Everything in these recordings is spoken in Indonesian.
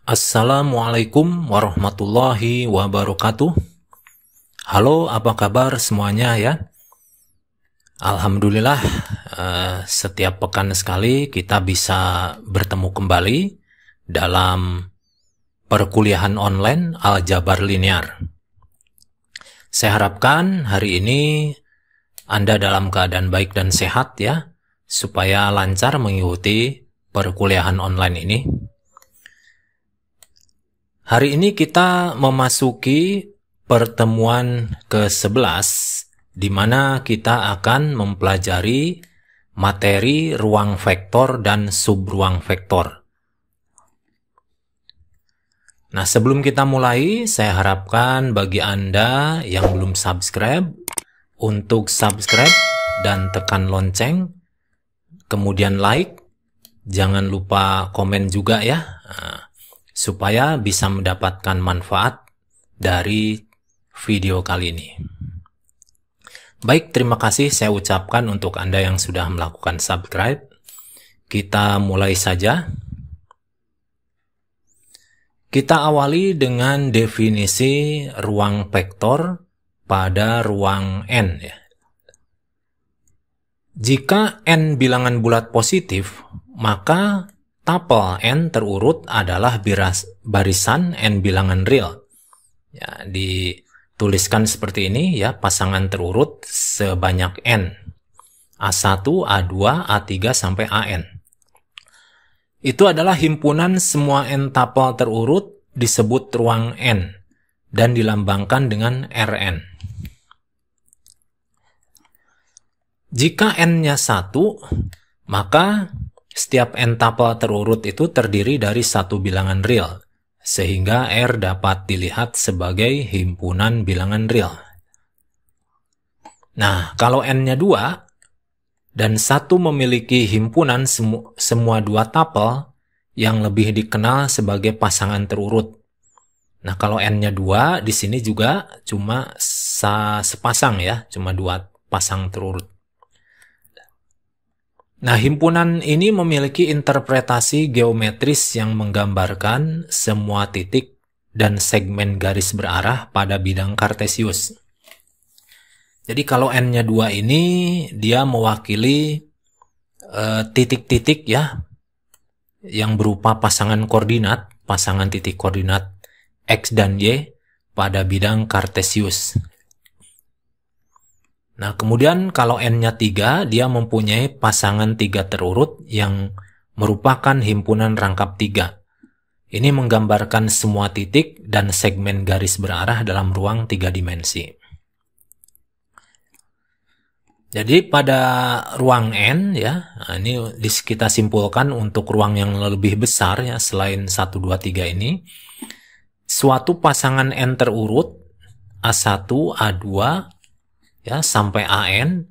Assalamualaikum warahmatullahi wabarakatuh. Halo, apa kabar semuanya ya? Alhamdulillah, setiap pekan sekali kita bisa bertemu kembali dalam perkuliahan online Aljabar Linear. Saya harapkan hari ini Anda dalam keadaan baik dan sehat ya, supaya lancar mengikuti perkuliahan online ini. Hari ini kita memasuki pertemuan ke-11 di mana kita akan mempelajari materi ruang vektor dan subruang vektor. Nah, sebelum kita mulai, saya harapkan bagi Anda yang belum subscribe untuk subscribe dan tekan lonceng, kemudian like, jangan lupa komen juga ya. Supaya bisa mendapatkan manfaat dari video kali ini. Baik, terima kasih saya ucapkan untuk Anda yang sudah melakukan subscribe. Kita mulai saja. Kita awali dengan definisi ruang vektor pada ruang N. Ya. Jika N bilangan bulat positif, maka tapel N terurut adalah barisan N bilangan real. Ya, dituliskan seperti ini ya, pasangan terurut sebanyak N. A1, A2, A3 sampai AN. Itu adalah himpunan semua N tapel terurut disebut ruang N dan dilambangkan dengan Rn. Jika N-nya 1, maka setiap N tapel terurut itu terdiri dari satu bilangan real, sehingga R dapat dilihat sebagai himpunan bilangan real. Nah, kalau N-nya 2, dan 1 memiliki himpunan semua dua tapel yang lebih dikenal sebagai pasangan terurut. Nah, kalau N-nya 2, di sini juga cuma sepasang ya, cuma dua pasang terurut. Nah, himpunan ini memiliki interpretasi geometris yang menggambarkan semua titik dan segmen garis berarah pada bidang Kartesius. Jadi kalau N-nya 2 ini, dia mewakili titik-titik ya, yang berupa pasangan koordinat, pasangan titik koordinat X dan Y pada bidang Kartesius. Nah, kemudian kalau N-nya 3, dia mempunyai pasangan 3 terurut yang merupakan himpunan rangkap 3. Ini menggambarkan semua titik dan segmen garis berarah dalam ruang 3 dimensi. Jadi pada ruang N, ya, nah ini kita simpulkan untuk ruang yang lebih besar ya, selain 1, 2, 3 ini, suatu pasangan N terurut, A1, A2, ya, sampai AN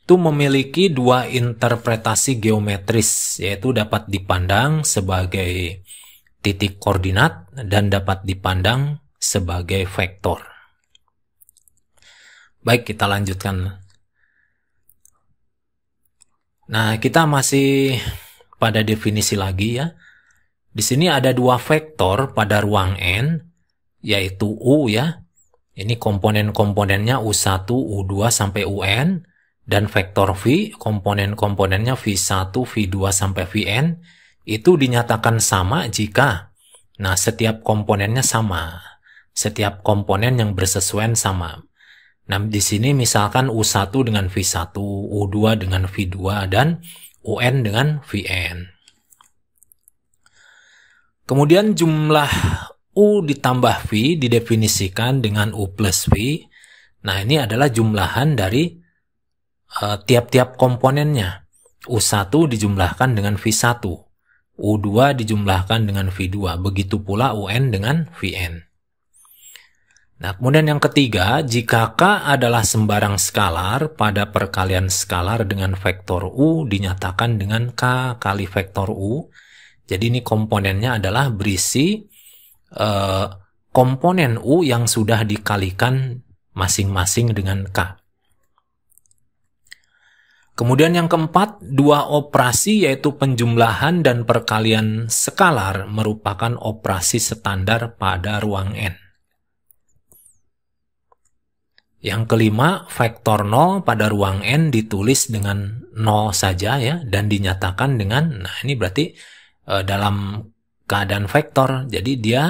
itu memiliki dua interpretasi geometris, yaitu dapat dipandang sebagai titik koordinat dan dapat dipandang sebagai vektor. Baik, kita lanjutkan. Nah, kita masih pada definisi lagi ya. Di sini ada dua vektor pada ruang N, yaitu U ya. Ini komponen-komponennya U1, U2 sampai UN, dan vektor V, komponen-komponennya V1, V2 sampai Vn, itu dinyatakan sama jika, nah, setiap komponennya sama, setiap komponen yang bersesuaian sama. Nah, di sini misalkan U1 dengan V1, U2 dengan V2, dan UN dengan Vn. Kemudian jumlah U ditambah V didefinisikan dengan U plus V. Nah, ini adalah jumlahan dari tiap-tiap komponennya. U1 dijumlahkan dengan V1. U2 dijumlahkan dengan V2. Begitu pula UN dengan Vn. Nah, kemudian yang ketiga, jika K adalah sembarang skalar pada perkalian skalar dengan vektor U dinyatakan dengan K kali vektor U. Jadi ini komponennya adalah berisi komponen U yang sudah dikalikan masing-masing dengan K. Kemudian yang keempat, dua operasi yaitu penjumlahan dan perkalian skalar merupakan operasi standar pada ruang N. Yang kelima, vektor 0 pada ruang N ditulis dengan 0 saja ya, dan dinyatakan dengan, nah ini berarti dalam keadaan vektor, jadi dia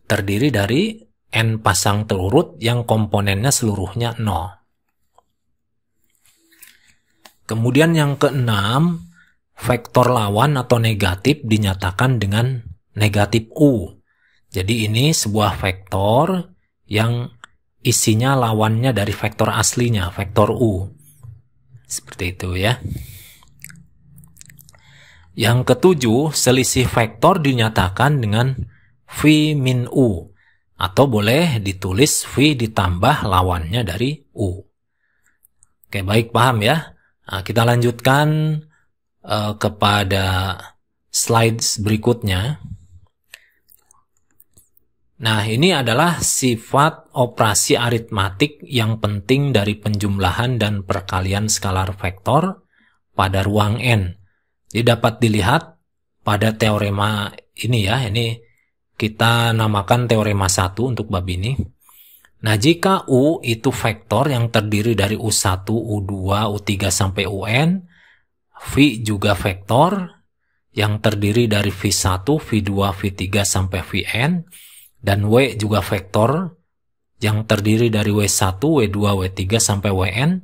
terdiri dari N pasang terurut yang komponennya seluruhnya 0. Kemudian yang keenam, vektor lawan atau negatif dinyatakan dengan negatif U. Jadi ini sebuah vektor yang isinya lawannya dari vektor aslinya, vektor U. Seperti itu ya. Yang ketujuh, selisih vektor dinyatakan dengan V min U. Atau boleh ditulis V ditambah lawannya dari U. Oke, baik, paham ya? Nah, kita lanjutkan kepada slides berikutnya. Nah, ini adalah sifat operasi aritmatik yang penting dari penjumlahan dan perkalian skalar vektor pada ruang N. Jadi dapat dilihat pada teorema ini ya, ini kita namakan teorema 1 untuk bab ini. Nah, jika U itu vektor yang terdiri dari U1, U2, U3 sampai UN, V juga vektor yang terdiri dari V1, V2, V3 sampai Vn, dan W juga vektor yang terdiri dari W1, W2, W3 sampai Wn.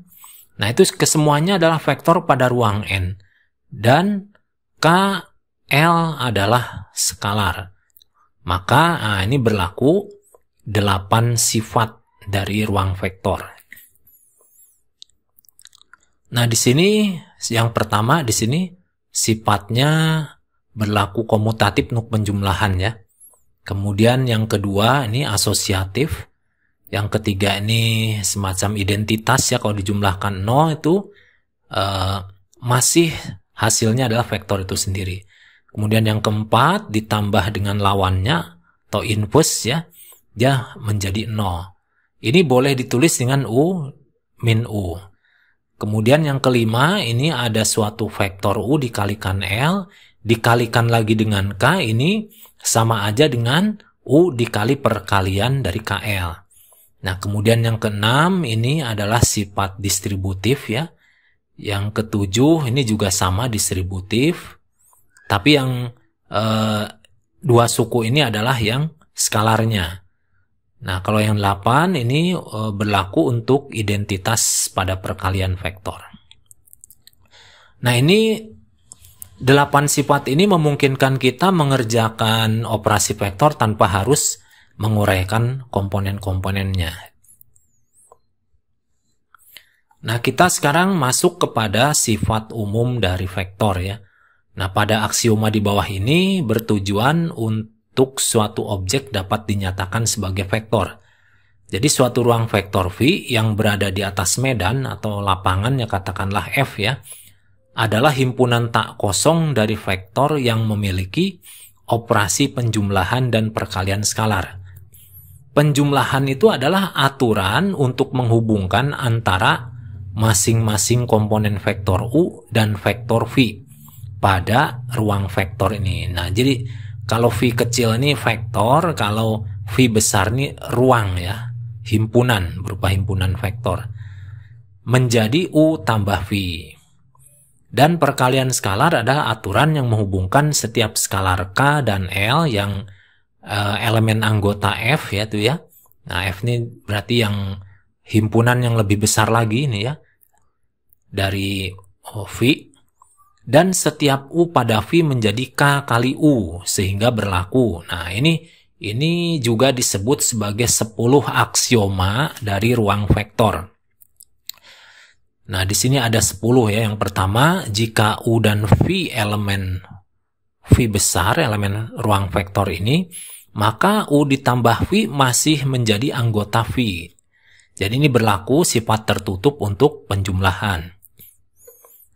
Nah, itu kesemuanya adalah vektor pada ruang N. Dan KL adalah skalar. Maka ini berlaku 8 sifat dari ruang vektor. Nah, di sini yang pertama di sini sifatnya berlaku komutatif untuk penjumlahan ya. Kemudian yang kedua ini asosiatif. Yang ketiga ini semacam identitas ya, kalau dijumlahkan 0 itu masih hasilnya adalah vektor itu sendiri. Kemudian yang keempat ditambah dengan lawannya atau inverse ya, dia menjadi 0. Ini boleh ditulis dengan U min U. Kemudian yang kelima, ini ada suatu vektor U dikalikan L, dikalikan lagi dengan K, ini sama aja dengan U dikali perkalian dari KL. Nah, kemudian yang keenam, ini adalah sifat distributif ya. Yang ketujuh, ini juga sama distributif. Tapi yang dua suku ini adalah yang skalarnya. Nah, kalau yang 8 ini berlaku untuk identitas pada perkalian vektor. Nah, ini 8 sifat ini memungkinkan kita mengerjakan operasi vektor tanpa harus menguraikan komponen-komponennya. Nah, kita sekarang masuk kepada sifat umum dari vektor ya. Nah, pada aksioma di bawah ini bertujuan untuk suatu objek dapat dinyatakan sebagai vektor. Jadi suatu ruang vektor V yang berada di atas medan atau lapangan ya, katakanlah F ya, adalah himpunan tak kosong dari vektor yang memiliki operasi penjumlahan dan perkalian skalar. Penjumlahan itu adalah aturan untuk menghubungkan antara masing-masing komponen vektor U dan vektor V pada ruang vektor ini. Nah, jadi kalau V kecil ini vektor, kalau V besar ini ruang ya, himpunan, berupa himpunan vektor. Menjadi U tambah V. Dan perkalian skalar adalah aturan yang menghubungkan setiap skalar K dan L yang elemen anggota F ya tuh ya. Nah, F ini berarti yang himpunan yang lebih besar lagi ini ya, dari V. Dan setiap U pada V menjadi K kali U sehingga berlaku. Nah, ini juga disebut sebagai 10 aksioma dari ruang vektor. Nah, di sini ada 10 ya. Yang pertama, jika U dan V elemen V besar, elemen ruang vektor ini, maka U ditambah V masih menjadi anggota V. Jadi ini berlaku sifat tertutup untuk penjumlahan.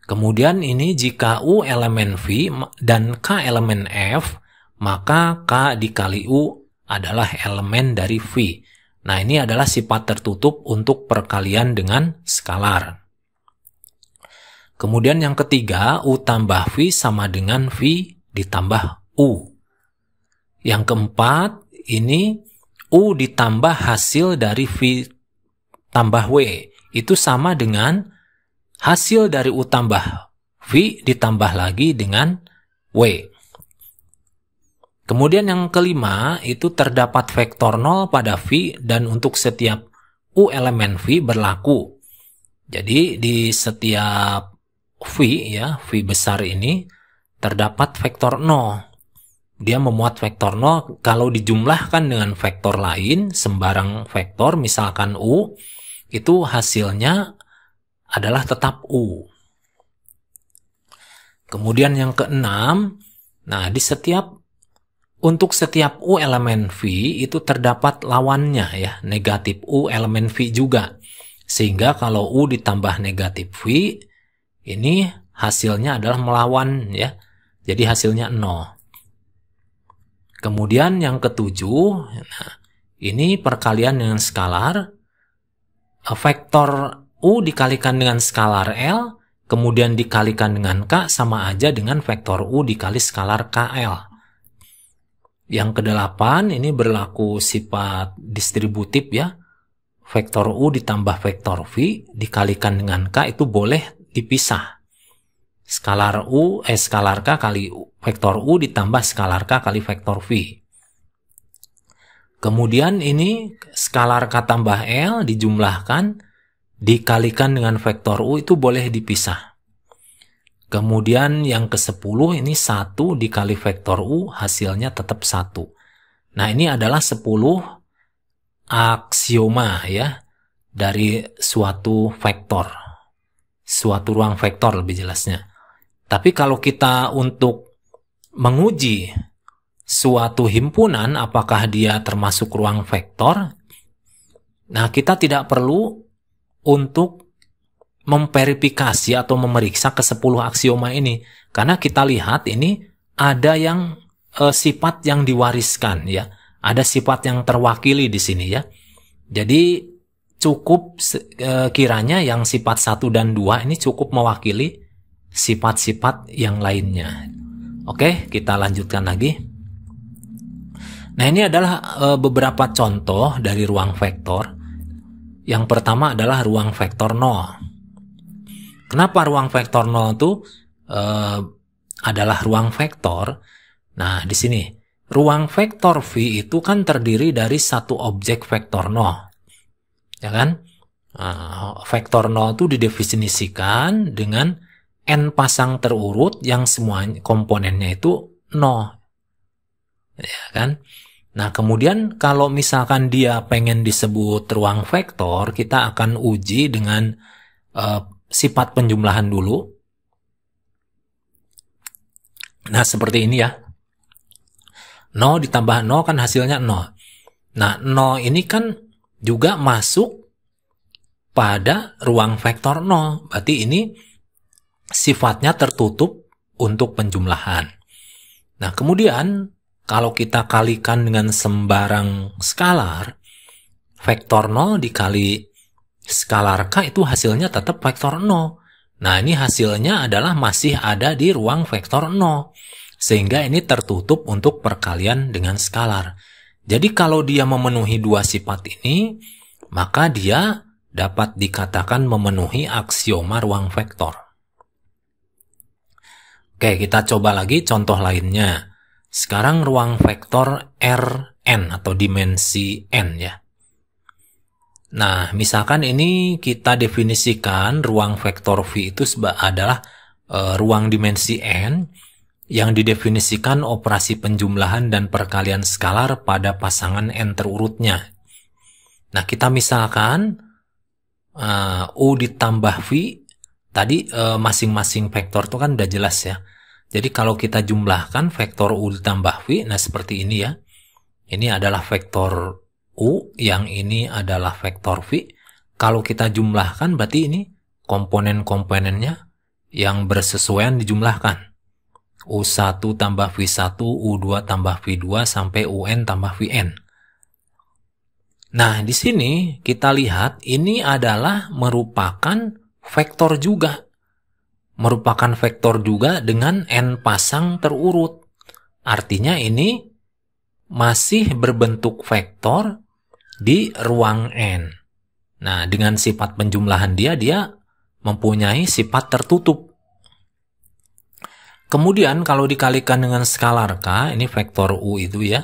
Kemudian ini jika U elemen V dan K elemen F, maka K dikali U adalah elemen dari V. Nah, ini adalah sifat tertutup untuk perkalian dengan skalar. Kemudian yang ketiga, U tambah V sama dengan V ditambah U. Yang keempat, ini U ditambah hasil dari V tambah W. Itu sama dengan hasil dari U tambah V ditambah lagi dengan W. Kemudian yang kelima, itu terdapat vektor 0 pada V dan untuk setiap U elemen V berlaku. Jadi di setiap V, ya, V besar ini terdapat vektor 0. Dia memuat vektor 0 kalau dijumlahkan dengan vektor lain, sembarang vektor, misalkan U, itu hasilnya adalah tetap U. Kemudian yang keenam, nah untuk setiap U elemen V itu terdapat lawannya, ya, negatif U elemen V juga. Sehingga kalau U ditambah negatif V, ini hasilnya adalah melawan, ya. Jadi hasilnya 0. Kemudian yang ketujuh, nah, ini perkalian dengan skalar. Vektor U dikalikan dengan skalar L, kemudian dikalikan dengan K sama aja dengan vektor U dikali skalar KL. Yang kedelapan, ini berlaku sifat distributif, ya. Vektor U ditambah vektor V dikalikan dengan K itu boleh dipisah. Skalar K kali vektor U ditambah skalar K kali vektor V. Kemudian ini skalar K tambah L dijumlahkan dikalikan dengan vektor U itu boleh dipisah. Kemudian yang ke-10 ini 1 dikali vektor U hasilnya tetap 1. Nah, ini adalah 10 aksioma, ya, dari suatu vektor. Suatu ruang vektor lebih jelasnya. Tapi kalau kita untuk menguji suatu himpunan apakah dia termasuk ruang vektor, nah kita tidak perlu untuk memverifikasi atau memeriksa ke-10 aksioma ini. Karena kita lihat ini ada yang sifat yang diwariskan, ya. Ada sifat yang terwakili di sini, ya. Jadi cukup kiranya yang sifat 1 dan 2 ini cukup mewakili sifat-sifat yang lainnya. Oke, kita lanjutkan lagi. Nah, ini adalah beberapa contoh dari ruang vektor. Yang pertama adalah ruang vektor 0. Kenapa ruang vektor 0 itu adalah ruang vektor? Nah, di sini ruang vektor V itu kan terdiri dari satu objek vektor 0. Ya kan? Vektor 0 itu didefinisikan dengan N pasang terurut yang semua komponennya itu 0. Ya kan? Nah, kemudian kalau misalkan dia pengen disebut ruang vektor, kita akan uji dengan sifat penjumlahan dulu. Nah, seperti ini, ya. 0 ditambah 0 kan hasilnya 0. Nah, 0 ini kan juga masuk pada ruang vektor 0. Berarti ini sifatnya tertutup untuk penjumlahan. Nah, kemudian kalau kita kalikan dengan sembarang skalar, vektor 0 dikali skalar K itu hasilnya tetap vektor 0. Nah, ini hasilnya adalah masih ada di ruang vektor 0. Sehingga ini tertutup untuk perkalian dengan skalar. Jadi kalau dia memenuhi dua sifat ini, maka dia dapat dikatakan memenuhi aksioma ruang vektor. Oke, kita coba lagi contoh lainnya. Sekarang ruang vektor Rn atau dimensi n, ya. Nah, misalkan ini kita definisikan ruang vektor V itu adalah ruang dimensi n yang didefinisikan operasi penjumlahan dan perkalian skalar pada pasangan n terurutnya. Nah, kita misalkan U ditambah V, tadi masing-masing vektor itu kan udah jelas, ya. Jadi kalau kita jumlahkan vektor U ditambah V, nah seperti ini, ya. Ini adalah vektor U, yang ini adalah vektor V. Kalau kita jumlahkan berarti ini komponen-komponennya yang bersesuaian dijumlahkan. U1 tambah V1, U2 tambah V2 sampai UN tambah Vn. Nah, di sini kita lihat ini adalah merupakan vektor juga. merupakan vektor juga dengan n pasang terurut. Artinya ini masih berbentuk vektor di ruang n. Nah, dengan sifat penjumlahan dia mempunyai sifat tertutup. Kemudian kalau dikalikan dengan skalar K, ini vektor U itu ya,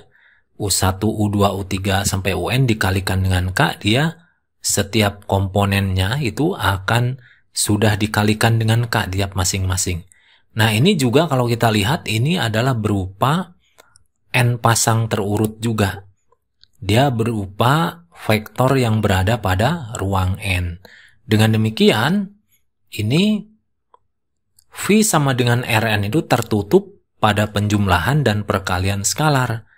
U1, U2, U3 sampai UN dikalikan dengan K, dia setiap komponennya itu akan sudah dikalikan dengan K tiap masing-masing. Nah, ini juga kalau kita lihat ini adalah berupa n pasang terurut juga. Dia berupa vektor yang berada pada ruang n. Dengan demikian, ini V sama dengan Rn itu tertutup pada penjumlahan dan perkalian skalar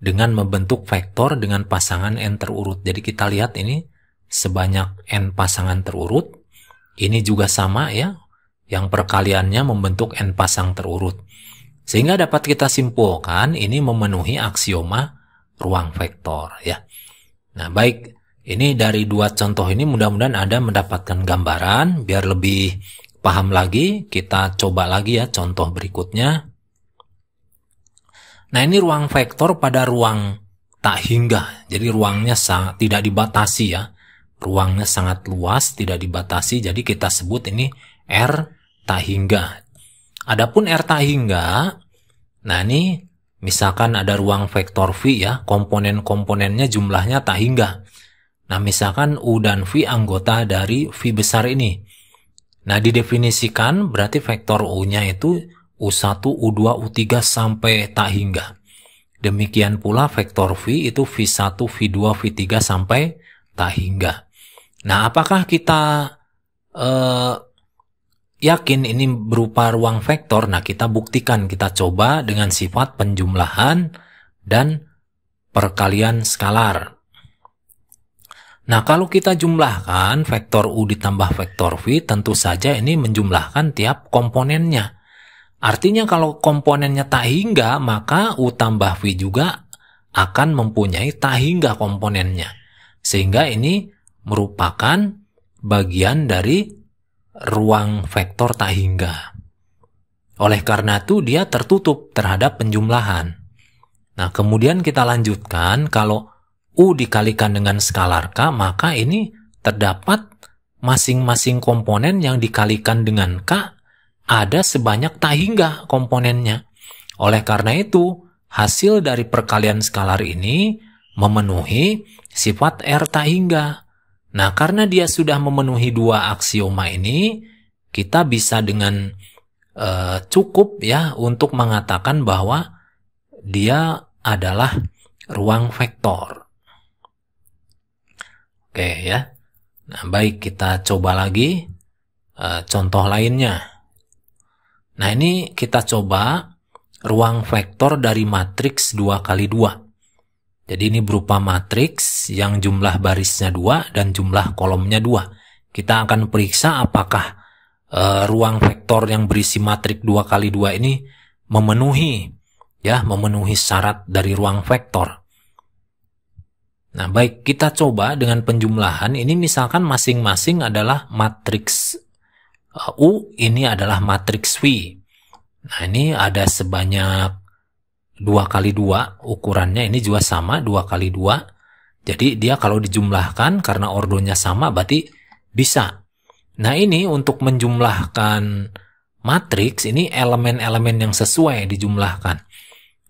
dengan membentuk vektor dengan pasangan n terurut. Jadi kita lihat ini sebanyak n pasangan terurut. Ini juga sama ya, yang perkaliannya membentuk n pasang terurut. Sehingga dapat kita simpulkan ini memenuhi aksioma ruang vektor ya. Nah, baik, ini dari dua contoh ini mudah-mudahan Anda mendapatkan gambaran. Biar lebih paham lagi, kita coba lagi ya contoh berikutnya. Nah, ini ruang vektor pada ruang tak hingga. Jadi ruangnya sangat tidak dibatasi ya. Ruangnya sangat luas, tidak dibatasi. Jadi kita sebut ini R tak hingga. Adapun R tak hingga, nah ini misalkan ada ruang vektor V ya, komponen-komponennya jumlahnya tak hingga. Nah, misalkan U dan V anggota dari V besar ini. Nah, didefinisikan berarti vektor U-nya itu U1, U2, U3 sampai tak hingga. Demikian pula vektor V itu V1, V2, V3 sampai tak hingga. Nah, apakah kita yakin ini berupa ruang vektor? Nah, kita buktikan, kita coba dengan sifat penjumlahan dan perkalian skalar. Nah, kalau kita jumlahkan vektor U ditambah vektor V, tentu saja ini menjumlahkan tiap komponennya. Artinya kalau komponennya tak hingga, maka U tambah V juga akan mempunyai tak hingga komponennya. Sehingga ini merupakan bagian dari ruang vektor tak hingga. Oleh karena itu dia tertutup terhadap penjumlahan. Nah, kemudian kita lanjutkan, kalau U dikalikan dengan skalar K, maka ini terdapat masing-masing komponen yang dikalikan dengan K ada sebanyak tak hingga komponennya. Oleh karena itu, hasil dari perkalian skalar ini memenuhi sifat R tak hingga. Nah, karena dia sudah memenuhi dua aksioma ini, kita bisa dengan cukup ya untuk mengatakan bahwa dia adalah ruang vektor. Oke ya. Nah, baik, kita coba lagi contoh lainnya. Nah, ini kita coba ruang vektor dari matriks 2x2. Jadi ini berupa matriks yang jumlah barisnya 2 dan jumlah kolomnya 2. Kita akan periksa apakah ruang vektor yang berisi matriks 2x2 ini memenuhi syarat dari ruang vektor. Nah, baik, kita coba dengan penjumlahan. Ini misalkan masing-masing adalah matriks U, ini adalah matriks V. Nah, ini ada sebanyak 2x2 ukurannya, ini juga sama 2x2. Jadi dia kalau dijumlahkan karena ordonya sama berarti bisa. Nah, ini untuk menjumlahkan matriks ini elemen-elemen yang sesuai dijumlahkan.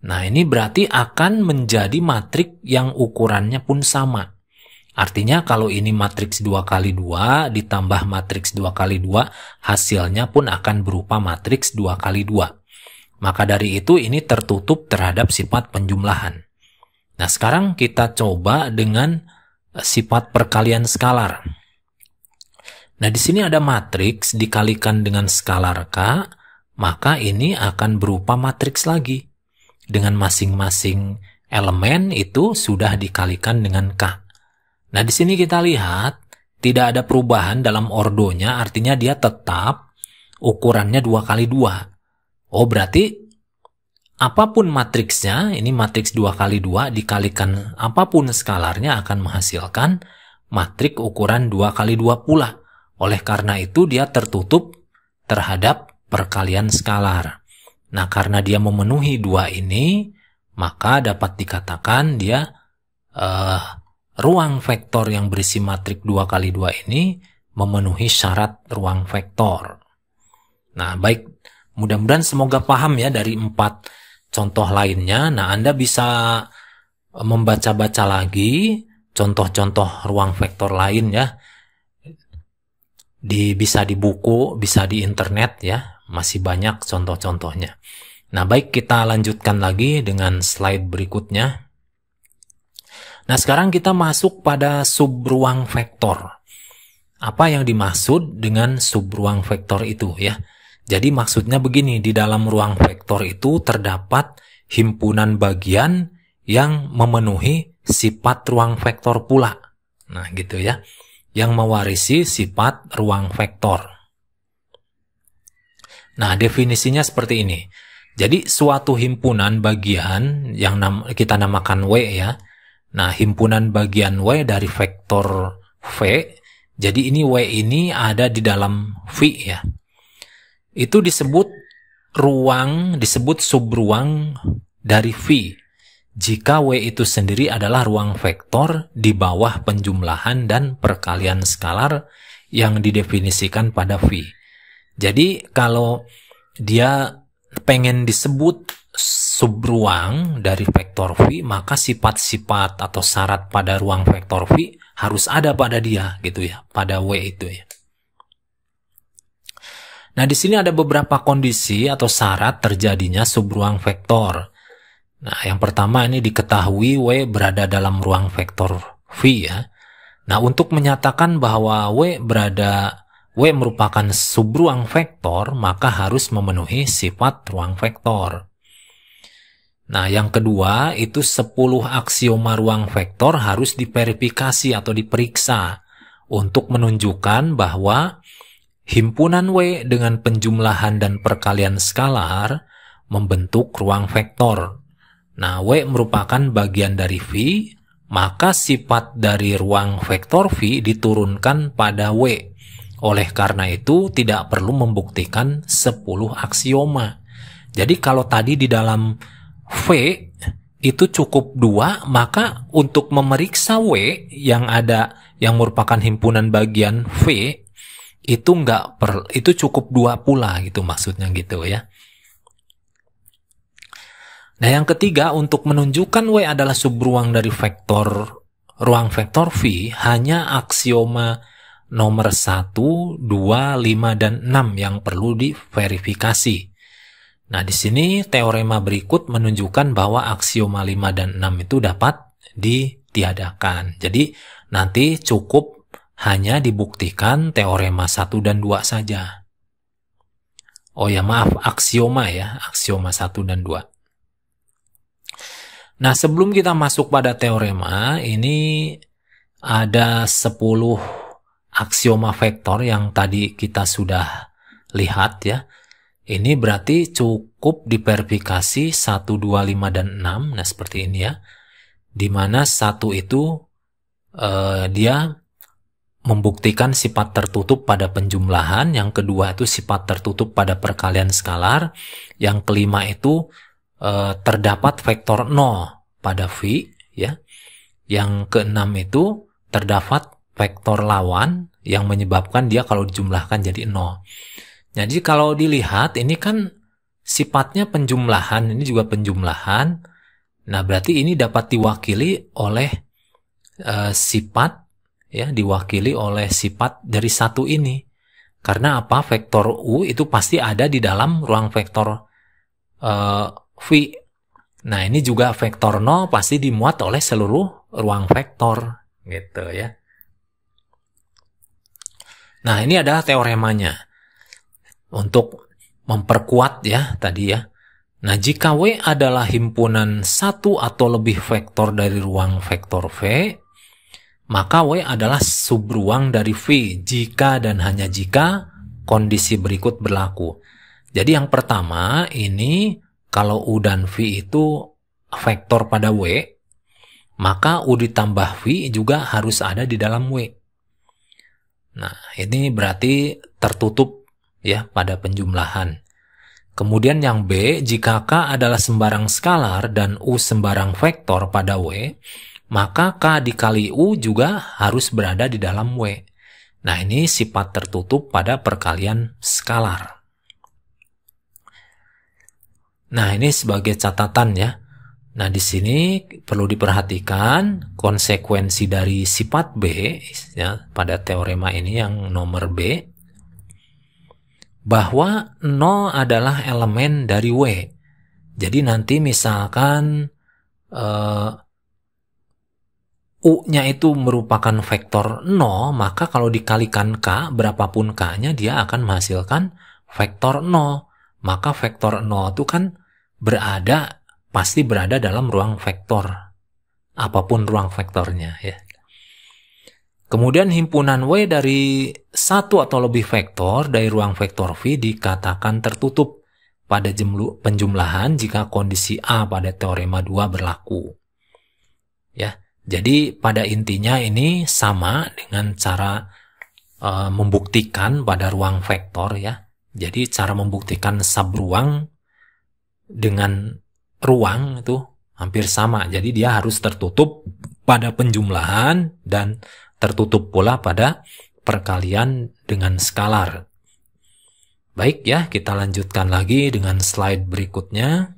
Nah, ini berarti akan menjadi matriks yang ukurannya pun sama. Artinya kalau ini matriks 2x2 ditambah matriks 2x2, hasilnya pun akan berupa matriks 2x2. Maka dari itu ini tertutup terhadap sifat penjumlahan. Nah, sekarang kita coba dengan sifat perkalian skalar. Nah, di sini ada matriks dikalikan dengan skalar K, maka ini akan berupa matriks lagi. Dengan masing-masing elemen itu sudah dikalikan dengan K. Nah, di sini kita lihat tidak ada perubahan dalam ordonya, artinya dia tetap ukurannya 2x2. Oh, berarti apapun matriksnya, ini matriks 2x2 dikalikan apapun skalarnya akan menghasilkan matriks ukuran 2x2 pula. Oleh karena itu dia tertutup terhadap perkalian skalar. Nah, karena dia memenuhi dua ini, maka dapat dikatakan dia ruang vektor yang berisi matrik 2 kali 2 ini memenuhi syarat ruang vektor. Nah, baik, mudah-mudahan semoga paham ya dari 4 contoh lainnya. Nah, Anda bisa membaca-baca lagi contoh-contoh ruang vektor lain ya. Bisa di buku, bisa di internet ya. Masih banyak contoh-contohnya. Nah, baik, kita lanjutkan lagi dengan slide berikutnya. Nah, sekarang kita masuk pada subruang vektor. Apa yang dimaksud dengan subruang vektor itu ya? Jadi maksudnya begini, di dalam ruang vektor itu terdapat himpunan bagian yang memenuhi sifat ruang vektor pula. Nah, gitu ya. Yang mewarisi sifat ruang vektor. Nah, definisinya seperti ini. Jadi suatu himpunan bagian yang kita namakan W ya. Nah, himpunan bagian W dari vektor V. Jadi ini W ini ada di dalam V ya. Itu disebut subruang dari V. Jika W itu sendiri adalah ruang vektor di bawah penjumlahan dan perkalian skalar yang didefinisikan pada V. Jadi kalau dia pengen disebut subruang dari vektor V, maka sifat-sifat atau syarat pada ruang vektor V harus ada pada dia gitu ya, pada W itu ya. Nah, di sini ada beberapa kondisi atau syarat terjadinya subruang vektor. Nah, yang pertama ini diketahui W berada dalam ruang vektor V ya. Nah, untuk menyatakan bahwa W merupakan subruang vektor, maka harus memenuhi sifat ruang vektor. Nah, yang kedua itu 10 aksioma ruang vektor harus diverifikasi atau diperiksa untuk menunjukkan bahwa himpunan W dengan penjumlahan dan perkalian skalar membentuk ruang vektor. Nah, W merupakan bagian dari V, maka sifat dari ruang vektor V diturunkan pada W. Oleh karena itu, tidak perlu membuktikan 10 aksioma. Jadi kalau tadi di dalam V itu cukup 2, maka untuk memeriksa W yang merupakan himpunan bagian V, itu cukup 2 pula gitu maksudnya gitu ya. Nah, yang ketiga, untuk menunjukkan W adalah subruang dari ruang vektor V, hanya aksioma nomor 1, 2, 5, dan 6 yang perlu diverifikasi. Nah, di sini teorema berikut menunjukkan bahwa aksioma 5 dan 6 itu dapat ditiadakan. Jadi, nanti cukup hanya dibuktikan teorema 1 dan 2 saja. Oh ya, maaf, aksioma ya, aksioma 1 dan 2. Nah, sebelum kita masuk pada teorema, ini ada 10 aksioma vektor yang tadi kita sudah lihat ya. Ini berarti cukup diverifikasi 1, 2, 5, dan 6. Nah, seperti ini ya. Dimana 1 itu dia membuktikan sifat tertutup pada penjumlahan, yang kedua itu sifat tertutup pada perkalian skalar, yang kelima itu terdapat vektor 0 pada V ya. Yang keenam itu terdapat vektor lawan yang menyebabkan dia kalau dijumlahkan jadi 0. Jadi kalau dilihat ini kan sifatnya penjumlahan, ini juga penjumlahan. Nah, berarti ini dapat diwakili oleh sifat ya, diwakili oleh sifat dari 1 ini. Karena apa? Vektor U itu pasti ada di dalam ruang vektor V. Nah, ini juga vektor 0 pasti dimuat oleh seluruh ruang vektor gitu ya. Nah, ini adalah teoremanya. Untuk memperkuat ya tadi ya. Nah, jika W adalah himpunan 1 atau lebih vektor dari ruang vektor V, maka W adalah subruang dari V jika dan hanya jika kondisi berikut berlaku. Jadi yang pertama ini kalau U dan V itu vektor pada W, maka U ditambah V juga harus ada di dalam W. Nah, ini berarti tertutup ya pada penjumlahan. Kemudian yang B, jika K adalah sembarang skalar dan U sembarang vektor pada W, maka K dikali U juga harus berada di dalam W. Nah, ini sifat tertutup pada perkalian skalar. Nah, ini sebagai catatan ya. Nah, di sini perlu diperhatikan konsekuensi dari sifat B ya, pada teorema ini yang nomor B, bahwa 0 adalah elemen dari W. Jadi nanti misalkan U-nya itu merupakan vektor 0, maka kalau dikalikan K, berapapun K-nya, dia akan menghasilkan vektor 0. Maka vektor 0 itu kan pasti berada dalam ruang vektor. Apapun ruang vektornya ya. Kemudian himpunan W dari satu atau lebih vektor dari ruang vektor V dikatakan tertutup pada penjumlahan jika kondisi A pada teorema 2 berlaku. Ya. Jadi pada intinya ini sama dengan cara membuktikan pada ruang vektor ya. Jadi cara membuktikan subruang dengan ruang itu hampir sama. Jadi dia harus tertutup pada penjumlahan dan tertutup pula pada perkalian dengan skalar. Baik ya, kita lanjutkan lagi dengan slide berikutnya.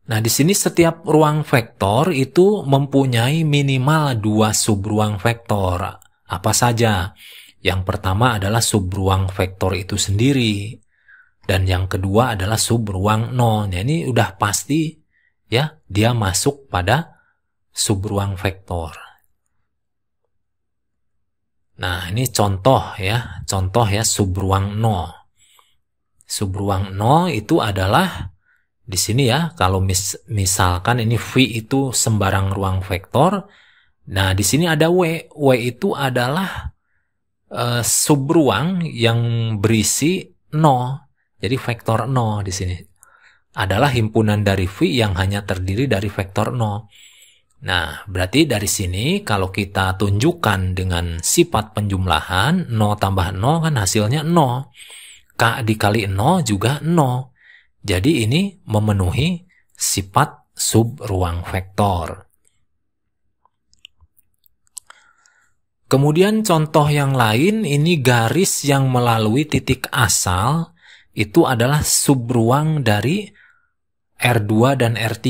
Nah, di sini setiap ruang vektor itu mempunyai minimal 2 subruang vektor. Apa saja? Yang pertama adalah subruang vektor itu sendiri. Dan yang kedua adalah subruang 0. Nah, ini udah pasti ya, dia masuk pada subruang vektor. Nah, ini contoh ya subruang 0. Subruang 0 itu adalah di sini ya, kalau misalkan ini V itu sembarang ruang vektor. Nah, di sini ada W. W itu adalah subruang yang berisi 0. Jadi vektor 0 di sini adalah himpunan dari V yang hanya terdiri dari vektor 0. Nah, berarti dari sini kalau kita tunjukkan dengan sifat penjumlahan 0 tambah 0 kan hasilnya 0. K dikali 0 juga 0. Jadi ini memenuhi sifat subruang vektor. Kemudian contoh yang lain, ini garis yang melalui titik asal itu adalah subruang dari R2 dan R3.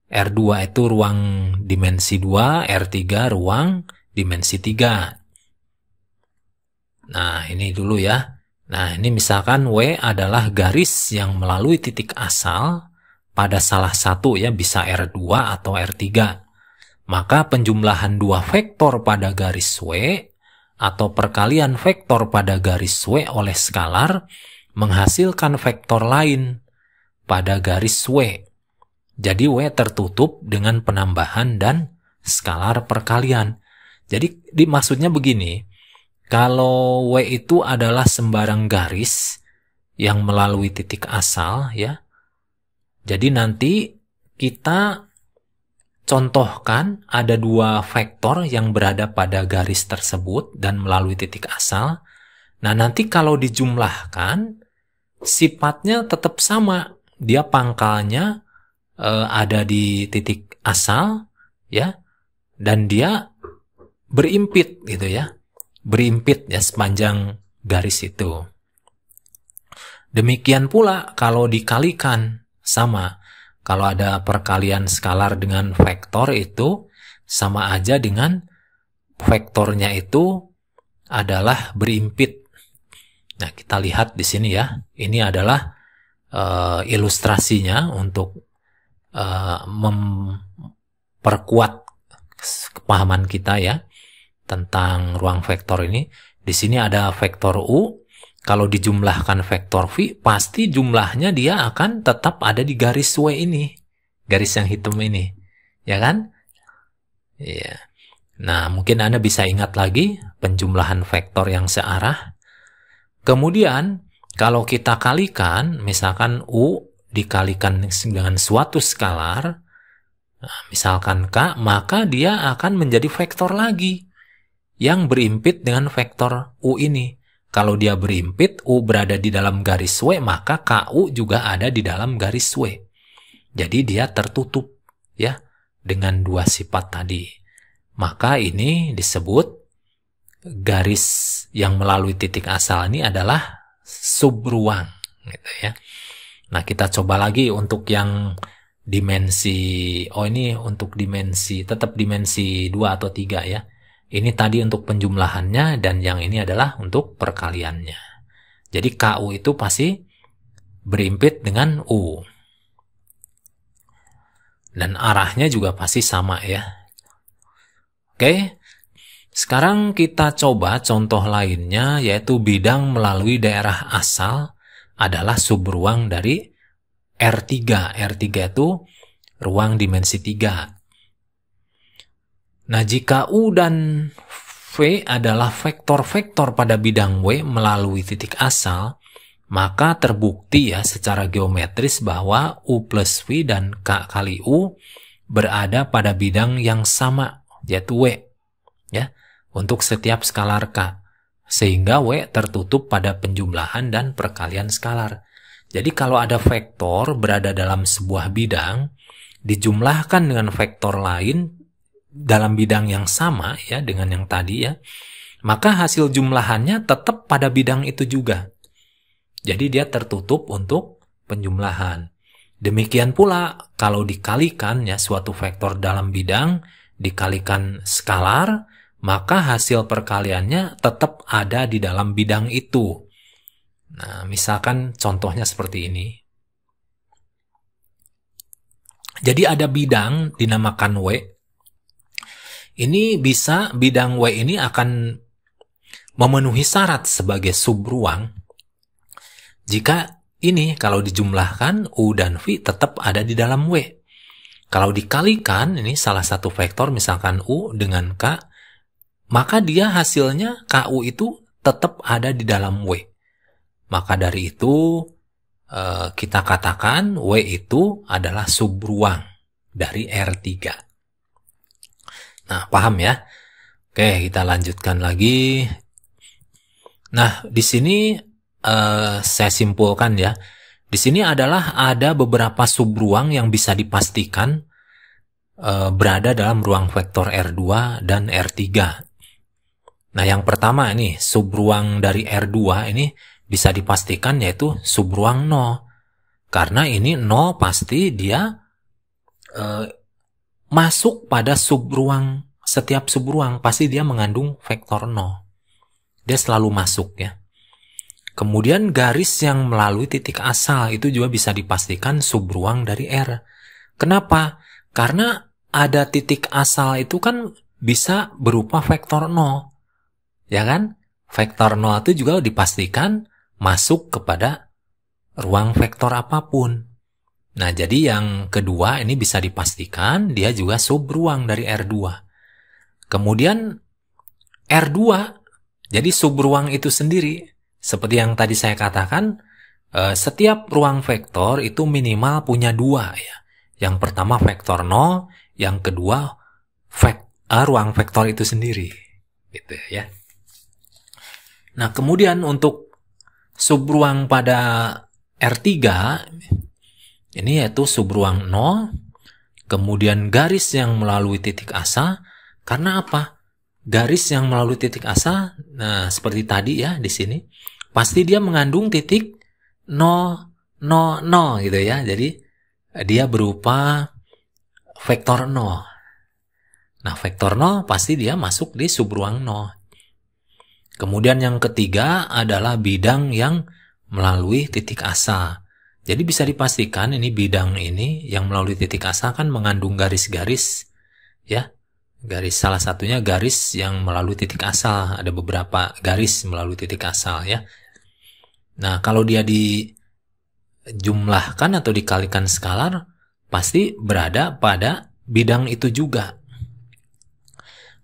R2 itu ruang dimensi 2, R3 ruang dimensi 3. Nah, ini dulu ya. Nah, ini misalkan W adalah garis yang melalui titik asal pada salah satu ya, bisa R2 atau R3. Maka penjumlahan dua vektor pada garis W atau perkalian vektor pada garis W oleh skalar menghasilkan vektor lain pada garis W. Jadi W tertutup dengan penambahan dan skalar perkalian. Jadi maksudnya begini, kalau W itu adalah sembarang garis yang melalui titik asal ya. Jadi nanti kita contohkan ada dua vektor yang berada pada garis tersebut dan melalui titik asal. Nah, nanti kalau dijumlahkan sifatnya tetap sama. Dia pangkalnya ada di titik asal ya, dan dia berimpit gitu ya. Berimpit ya sepanjang garis itu. Demikian pula kalau dikalikan sama. Kalau ada perkalian skalar dengan vektor itu sama aja dengan vektornya itu adalah berimpit. Nah, kita lihat di sini ya. Ini adalah ilustrasinya untuk memperkuat kepahaman kita ya tentang ruang vektor ini. Di sini ada vektor U. Kalau dijumlahkan vektor V, pasti jumlahnya dia akan tetap ada di garis W ini. Garis yang hitam ini. Ya kan? Iya. Nah, mungkin Anda bisa ingat lagi penjumlahan vektor yang searah. Kemudian, kalau kita kalikan, misalkan U dikalikan dengan suatu skalar, misalkan K, maka dia akan menjadi vektor lagi yang berimpit dengan vektor U ini. kalau dia berimpit, U berada di dalam garis W, maka KU juga ada di dalam garis W. Jadi dia tertutup ya dengan dua sifat tadi. Maka ini disebut garis yang melalui titik asal ini adalah subruang gitu ya. Nah, kita coba lagi untuk yang dimensi, ini untuk dimensi, tetap dimensi 2 atau 3 ya. Ini tadi untuk penjumlahannya dan yang ini adalah untuk perkaliannya. Jadi KU itu pasti berimpit dengan U. Dan arahnya juga pasti sama ya. Oke. Sekarang kita coba contoh lainnya, yaitu bidang melalui daerah asal adalah subruang dari R3. R3 itu ruang dimensi 3. Nah, jika U dan V adalah vektor-vektor pada bidang W melalui titik asal, maka terbukti ya secara geometris bahwa U plus V dan K kali U berada pada bidang yang sama, yaitu W ya, untuk setiap skalar K, sehingga W tertutup pada penjumlahan dan perkalian skalar. Jadi kalau ada vektor berada dalam sebuah bidang dijumlahkan dengan vektor lain dalam bidang yang sama ya dengan yang tadi ya, maka hasil jumlahannya tetap pada bidang itu juga. Jadi dia tertutup untuk penjumlahan. Demikian pula kalau dikalikan ya suatu vektor dalam bidang dikalikan skalar, maka hasil perkaliannya tetap ada di dalam bidang itu. Nah, misalkan contohnya seperti ini. Jadi ada bidang dinamakan W. Ini bisa bidang W ini akan memenuhi syarat sebagai subruang jika ini kalau dijumlahkan U dan V tetap ada di dalam W. Kalau dikalikan ini salah satu vektor misalkan U dengan K, maka dia hasilnya KU itu tetap ada di dalam W. Maka dari itu kita katakan W itu adalah subruang dari R3. Nah, paham ya? Oke, kita lanjutkan lagi. Nah, di sini saya simpulkan ya. Di sini adalah ada beberapa subruang yang bisa dipastikan berada dalam ruang vektor R2 dan R3. Nah, yang pertama ini subruang dari R2 ini bisa dipastikan yaitu subruang 0. Karena ini 0 pasti dia masuk pada subruang, setiap subruang pasti dia mengandung vektor 0. Dia selalu masuk ya. Kemudian garis yang melalui titik asal itu juga bisa dipastikan subruang dari R. Kenapa? Karena ada titik asal itu kan bisa berupa vektor 0. Ya kan? Vektor 0 itu juga dipastikan masuk kepada ruang vektor apapun. Nah, jadi yang kedua ini bisa dipastikan dia juga subruang dari R2. Kemudian R2, jadi subruang itu sendiri. Seperti yang tadi saya katakan, setiap ruang vektor itu minimal punya 2 ya. Yang pertama vektor 0, yang kedua ruang vektor itu sendiri. Gitu ya. Nah, kemudian untuk subruang pada R3 ini yaitu subruang 0, kemudian garis yang melalui titik asa. Karena apa? Garis yang melalui titik asa, nah seperti tadi ya di sini, pasti dia mengandung titik 0, 0, 0 gitu ya. Jadi dia berupa vektor 0. Nah, vektor 0 pasti dia masuk di subruang 0. Kemudian yang ketiga adalah bidang yang melalui titik asa. Jadi bisa dipastikan ini bidang ini yang melalui titik asa kan mengandung garis-garis ya. Garis salah satunya garis yang melalui titik asal. Ada beberapa garis melalui titik asal ya. Nah, kalau dia dijumlahkan atau dikalikan skalar, pasti berada pada bidang itu juga.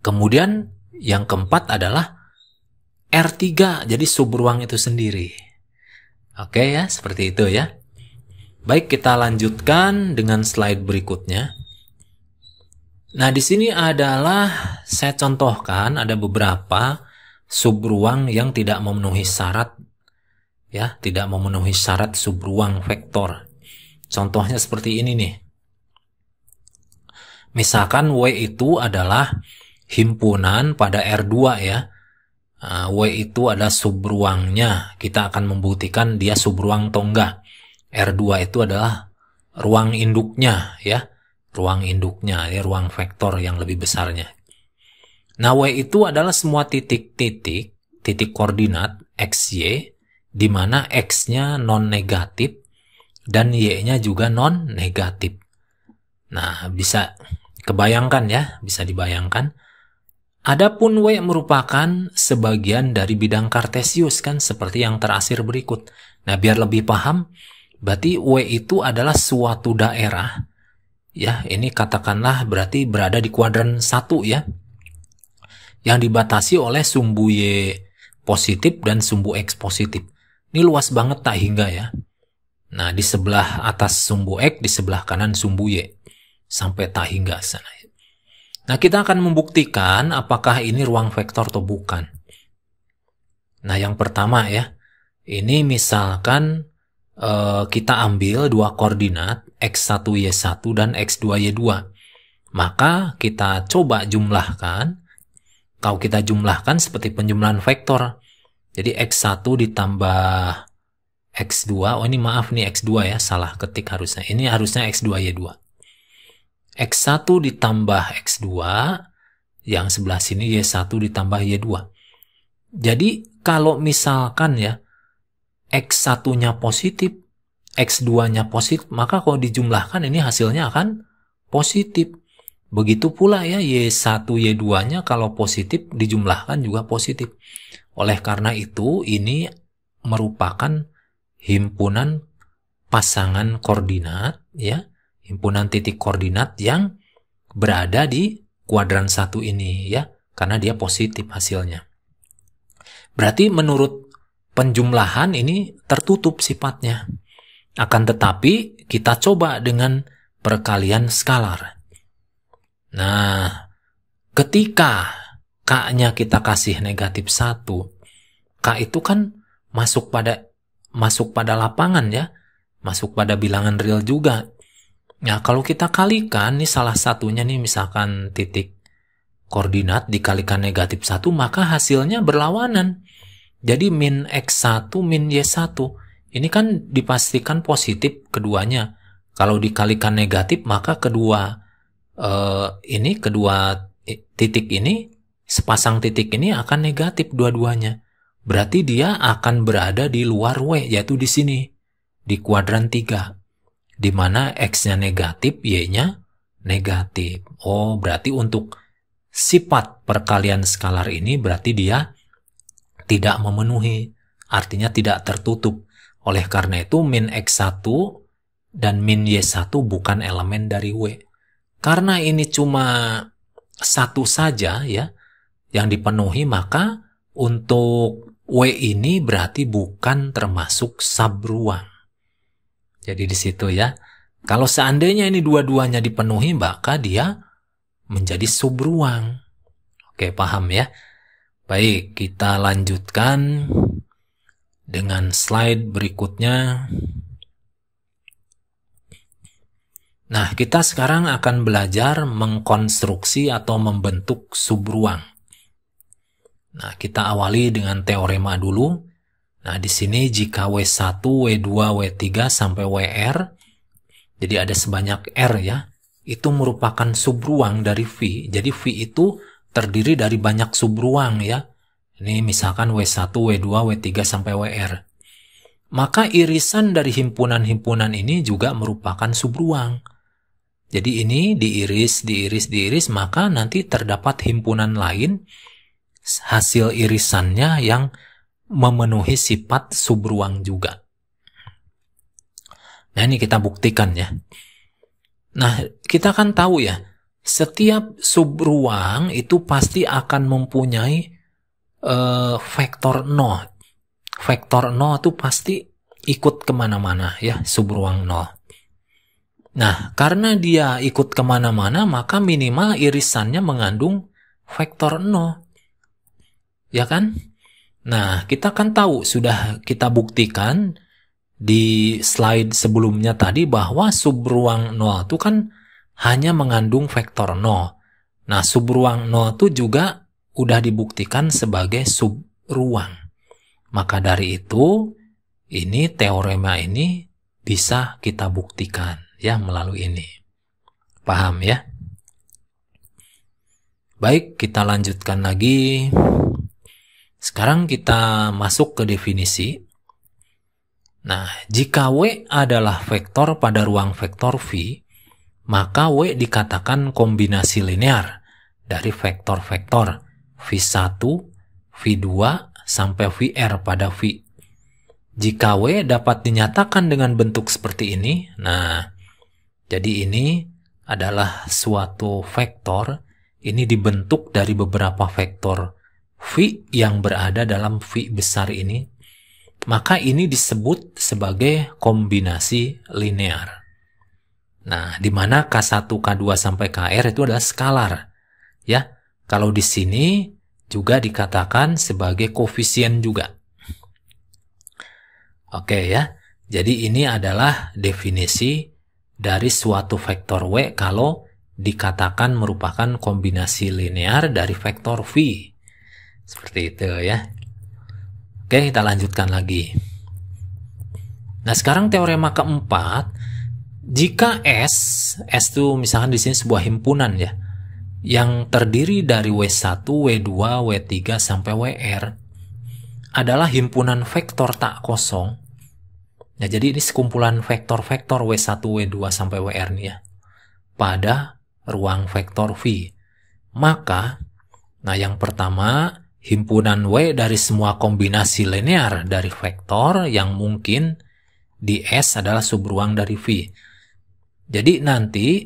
Kemudian yang keempat adalah R3, jadi subruang itu sendiri. Oke ya, seperti itu ya. Baik, kita lanjutkan dengan slide berikutnya. Nah, di sini adalah saya contohkan ada beberapa subruang yang tidak memenuhi syarat, ya, tidak memenuhi syarat subruang vektor. Contohnya seperti ini nih. Misalkan W itu adalah himpunan pada R2 ya. W itu adalah subruangnya. Kita akan membuktikan dia subruang atau enggak. R2 itu adalah ruang induknya ya. Ruang induknya, ya, ruang vektor yang lebih besarnya. Nah, W itu adalah semua titik koordinat XY, di mana X-nya non-negatif dan Y-nya juga non-negatif. Nah, bisa kebayangkan ya, bisa dibayangkan. Adapun W merupakan sebagian dari bidang kartesius kan, seperti yang terakhir berikut. Nah, biar lebih paham, berarti W itu adalah suatu daerah. Ya, ini katakanlah berarti berada di kuadran 1 ya. Yang dibatasi oleh sumbu Y positif dan sumbu X positif. Ini luas banget tak hingga ya. Nah, di sebelah atas sumbu X, di sebelah kanan sumbu Y. Sampai tak hingga sana. Nah, kita akan membuktikan apakah ini ruang vektor atau bukan. Nah, yang pertama ya. Ini misalkan kita ambil dua koordinat X1Y1 dan X2Y2. Maka kita coba jumlahkan. Kalau kita jumlahkan seperti penjumlahan vektor. Jadi X1 ditambah X2, oh ini maaf nih X2 ya, salah ketik harusnya. Ini harusnya X2Y2. X1 ditambah X2, yang sebelah sini Y1 ditambah Y2. Jadi kalau misalkan ya, X1-nya positif, X2-nya positif, maka kalau dijumlahkan ini hasilnya akan positif. Begitu pula ya, Y1, Y2-nya kalau positif dijumlahkan juga positif. Oleh karena itu, ini merupakan himpunan pasangan koordinat ya, himpunan titik koordinat yang berada di kuadran 1 ini ya, karena dia positif hasilnya. Berarti menurut penjumlahan ini tertutup sifatnya. Akan tetapi kita coba dengan perkalian skalar. Nah, ketika K-nya kita kasih negatif 1, K itu kan masuk pada lapangan ya, masuk pada bilangan real juga. Nah, kalau kita kalikan, nih salah satunya nih misalkan titik koordinat dikalikan negatif 1, maka hasilnya berlawanan. Jadi min X1 min Y1. Ini kan dipastikan positif keduanya. Kalau dikalikan negatif, maka kedua titik ini, sepasang titik ini akan negatif dua-duanya. Berarti dia akan berada di luar W, yaitu di sini, di kuadran 3. Di mana X-nya negatif, Y-nya negatif. Oh, berarti untuk sifat perkalian skalar ini berarti dia tidak memenuhi. Artinya tidak tertutup. Oleh karena itu, min X1 dan min Y1 bukan elemen dari W. Karena ini cuma satu saja ya, yang dipenuhi, maka untuk W ini berarti bukan termasuk subruang. Jadi di situ ya. Kalau seandainya ini dua-duanya dipenuhi, maka dia menjadi subruang. Oke, paham ya? Baik, kita lanjutkan dengan slide berikutnya. Nah, kita sekarang akan belajar mengkonstruksi atau membentuk subruang. Nah, kita awali dengan teorema dulu. Nah, di sini jika W1, W2, W3 sampai WR, jadi ada sebanyak R ya, itu merupakan subruang dari V. Jadi V itu terdiri dari banyak subruang ya. Ini misalkan W1, W2, W3 sampai WR. Maka irisan dari himpunan-himpunan ini juga merupakan subruang. Jadi ini diiris, maka nanti terdapat himpunan lain hasil irisannya yang memenuhi sifat subruang juga. Nah, ini kita buktikan ya. Nah, kita kan tahu ya, setiap subruang itu pasti akan mempunyai vektor 0. Vektor 0 itu pasti ikut kemana-mana ya, subruang 0. Nah, karena dia ikut kemana-mana, maka minimal irisannya mengandung vektor 0. ya kan? Nah, kita kan tahu, sudah kita buktikan di slide sebelumnya tadi bahwa subruang 0 itu kan hanya mengandung vektor 0. Nah, subruang 0 itu juga udah dibuktikan sebagai subruang. Maka dari itu, ini teorema ini bisa kita buktikan ya melalui ini. Paham ya? Baik, kita lanjutkan lagi. Sekarang kita masuk ke definisi. Nah, jika W adalah vektor pada ruang vektor V, maka W dikatakan kombinasi linear dari vektor-vektor V1, V2, sampai VR pada V. Jika W dapat dinyatakan dengan bentuk seperti ini, nah, jadi ini adalah suatu vektor, ini dibentuk dari beberapa vektor V yang berada dalam V besar ini, maka ini disebut sebagai kombinasi linear. Nah, di mana K1, K2 sampai KR itu adalah skalar. Ya, kalau di sini juga dikatakan sebagai koefisien juga. Oke ya, jadi ini adalah definisi dari suatu vektor W kalau dikatakan merupakan kombinasi linear dari vektor V. Seperti itu ya. Oke, kita lanjutkan lagi. Nah, sekarang teorema keempat, jika S itu misalkan di sini sebuah himpunan ya, yang terdiri dari W1, W2, W3 sampai WR adalah himpunan vektor tak kosong. Nah, jadi ini sekumpulan vektor-vektor W1, W2 sampai WR nih ya, pada ruang vektor V. Maka, nah yang pertama, himpunan W dari semua kombinasi linear dari vektor yang mungkin di S adalah subruang dari V. Jadi nanti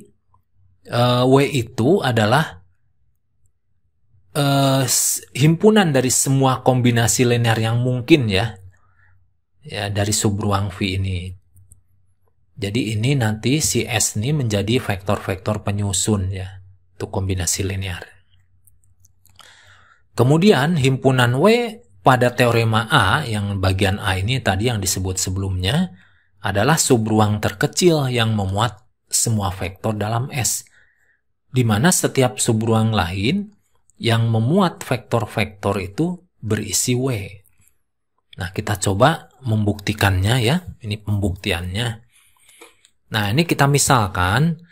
W itu adalah himpunan dari semua kombinasi linear yang mungkin ya dari subruang V ini. Jadi ini nanti si S ini menjadi vektor-vektor penyusun ya untuk kombinasi linear. Kemudian himpunan W pada teorema A, yang bagian A ini tadi yang disebut sebelumnya, adalah subruang terkecil yang memuat semua vektor dalam S, di mana setiap subruang lain yang memuat vektor-vektor itu berisi W. Nah, kita coba membuktikannya ya, ini pembuktiannya. Nah, ini kita misalkan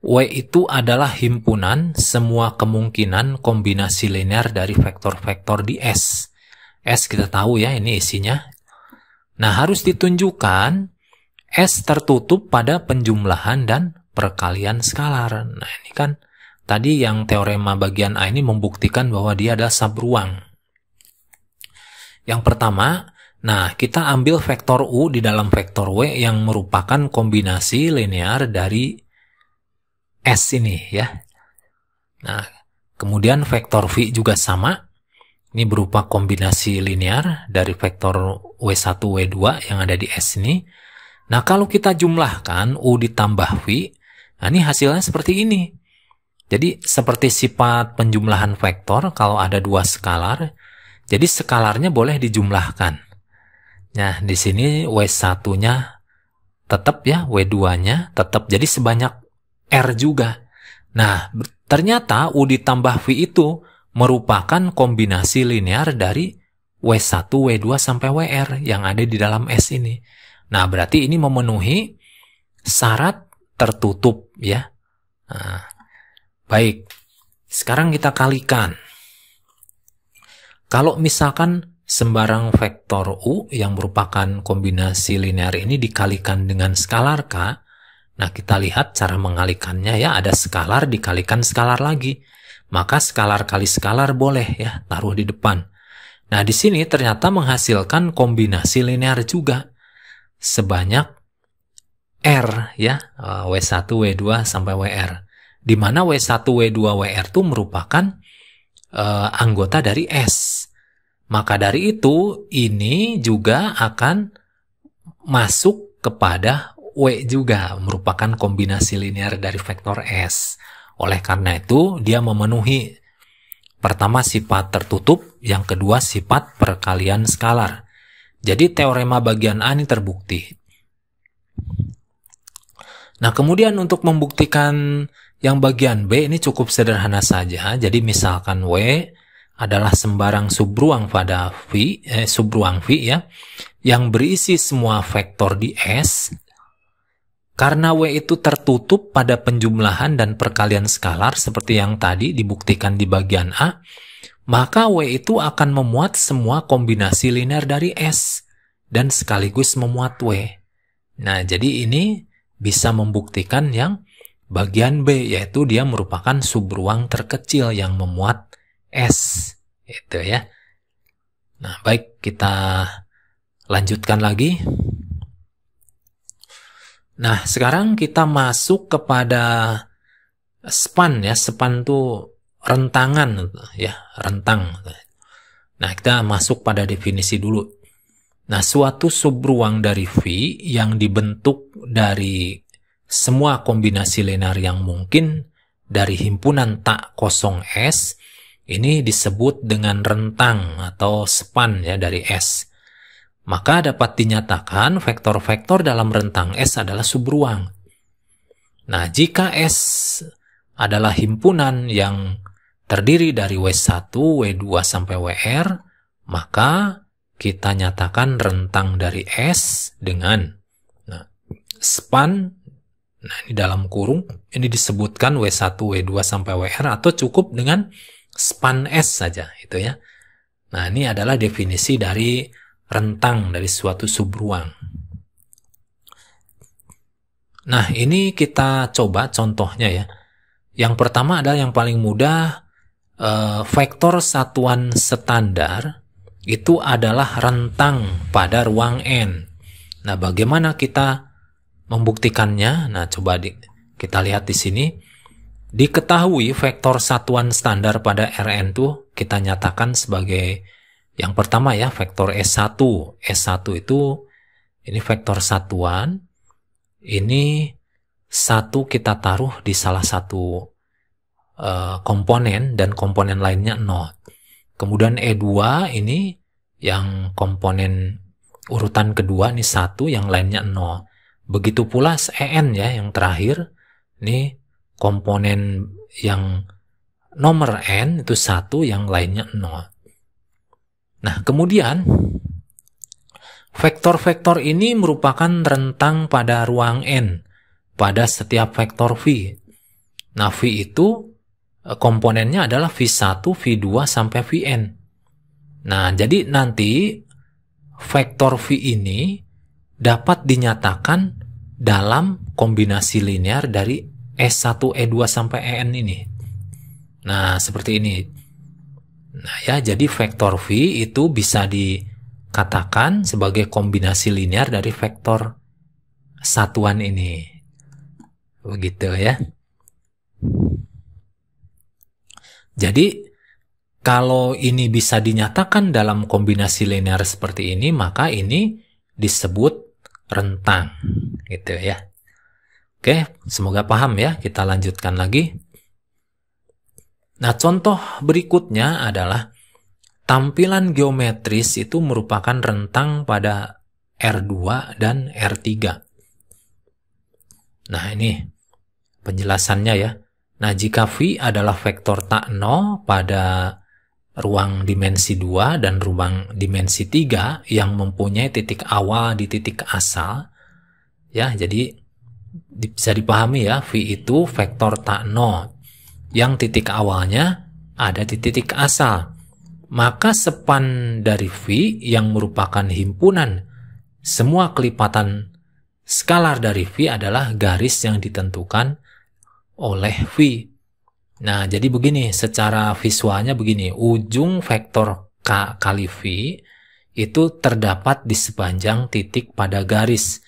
W itu adalah himpunan semua kemungkinan kombinasi linear dari vektor-vektor di S. S kita tahu ya, ini isinya. Nah, harus ditunjukkan S tertutup pada penjumlahan dan perkalian skalar. Nah, ini kan tadi yang teorema bagian A ini membuktikan bahwa dia adalah subruang. Yang pertama, nah kita ambil vektor U di dalam vektor W yang merupakan kombinasi linear dari S ini ya. Nah, kemudian vektor V juga sama. Ini berupa kombinasi linear dari vektor W1, W2 yang ada di S ini. Nah, kalau kita jumlahkan U ditambah V, nah ini hasilnya seperti ini. Jadi, seperti sifat penjumlahan vektor, kalau ada dua skalar, jadi skalarnya boleh dijumlahkan. Nah, di sini W1-nya tetap ya, W2-nya tetap. Jadi, sebanyak R juga. Nah, ternyata U ditambah V itu merupakan kombinasi linear dari W1, W2 sampai WR yang ada di dalam S ini. Nah, berarti ini memenuhi syarat tertutup ya. Nah, baik, sekarang kita kalikan. Kalau misalkan sembarang vektor U yang merupakan kombinasi linear ini dikalikan dengan skalar K, nah kita lihat cara mengalikannya ya, ada skalar dikalikan skalar lagi. Maka skalar kali skalar boleh ya, taruh di depan. Nah di sini ternyata menghasilkan kombinasi linear juga. Sebanyak R ya, W1, W2 sampai WR. Di mana W1, W2, WR itu merupakan anggota dari S. Maka dari itu ini juga akan masuk kepada W juga, merupakan kombinasi linear dari vektor S. Oleh karena itu dia memenuhi Pertama sifat tertutup, yang kedua sifat perkalian skalar. Jadi teorema bagian A ini terbukti. Nah, kemudian untuk membuktikan yang bagian B ini cukup sederhana saja. Jadi misalkan W adalah sembarang subruang pada subruang V ya, yang berisi semua vektor di S. Karena W itu tertutup pada penjumlahan dan perkalian skalar seperti yang tadi dibuktikan di bagian A, maka W itu akan memuat semua kombinasi linear dari S dan sekaligus memuat W. Nah, jadi ini bisa membuktikan yang bagian B, yaitu dia merupakan subruang terkecil yang memuat S. Itu ya. Nah, baik, kita lanjutkan lagi. Nah, sekarang kita masuk kepada span ya. Span itu rentangan ya, rentang. Nah, kita masuk pada definisi dulu. Nah, suatu subruang dari V yang dibentuk dari semua kombinasi linear yang mungkin dari himpunan tak kosong S, ini disebut dengan rentang atau span ya dari S. Maka dapat dinyatakan vektor-vektor dalam rentang S adalah subruang. Nah, jika S adalah himpunan yang terdiri dari W1, W2 sampai WR, maka kita nyatakan rentang dari S dengan span, nah ini dalam kurung, ini disebutkan W1, W2 sampai WR, atau cukup dengan span S saja, itu ya. Nah, ini adalah definisi dari rentang dari suatu subruang. Nah, ini kita coba contohnya ya. Yang pertama adalah yang paling mudah, vektor satuan standar itu adalah rentang pada ruang N. Nah, bagaimana kita membuktikannya? Nah, coba kita lihat di sini. Diketahui vektor satuan standar pada Rn itu kita nyatakan sebagai yang pertama ya, vektor S1. S1 itu ini vektor satuan. Ini satu kita taruh di salah satu komponen dan komponen lainnya 0. Kemudian E2 ini yang komponen urutan kedua ini 1, yang lainnya 0. Begitu pula En ya yang terakhir. Ini komponen yang nomor N itu 1, yang lainnya 0. Nah, kemudian vektor-vektor ini merupakan rentang pada ruang N pada setiap vektor V. Nah, V itu komponennya adalah V1, V2 sampai Vn. Nah, jadi nanti vektor V ini dapat dinyatakan dalam kombinasi linear dari S1, E2 sampai En ini. Nah, seperti ini. Nah ya, jadi vektor V itu bisa dikatakan sebagai kombinasi linear dari vektor satuan ini. Begitu ya. Jadi, kalau ini bisa dinyatakan dalam kombinasi linear seperti ini, maka ini disebut rentang. Gitu ya. Oke, semoga paham ya. Kita lanjutkan lagi. Nah, contoh berikutnya adalah tampilan geometris itu merupakan rentang pada R2 dan R3. Nah, ini penjelasannya ya. Nah, jika V adalah vektor tak 0 pada ruang dimensi 2 dan ruang dimensi 3 yang mempunyai titik awal di titik asal, ya, jadi bisa dipahami ya, V itu vektor tak 0 yang titik awalnya ada di titik asal. Maka span dari V yang merupakan himpunan semua kelipatan skalar dari V adalah garis yang ditentukan oleh V. Nah, jadi begini, secara visualnya begini, ujung vektor K kali V itu terdapat di sepanjang titik pada garis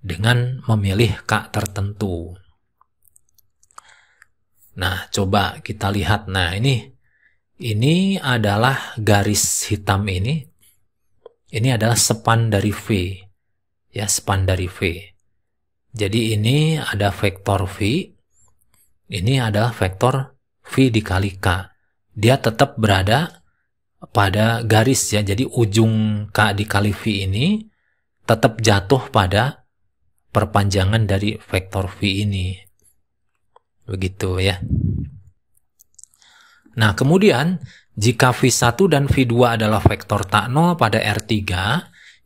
dengan memilih K tertentu. Nah, coba kita lihat. Nah, ini adalah garis hitam ini. Ini adalah span dari V. Ya, span dari V. Jadi ini ada vektor V. Ini adalah vektor V dikali K. dia tetap berada pada garis ya. Jadi ujung K dikali V ini tetap jatuh pada perpanjangan dari vektor V ini. Begitu ya. Nah, kemudian jika V1 dan V2 adalah vektor tak nol pada R3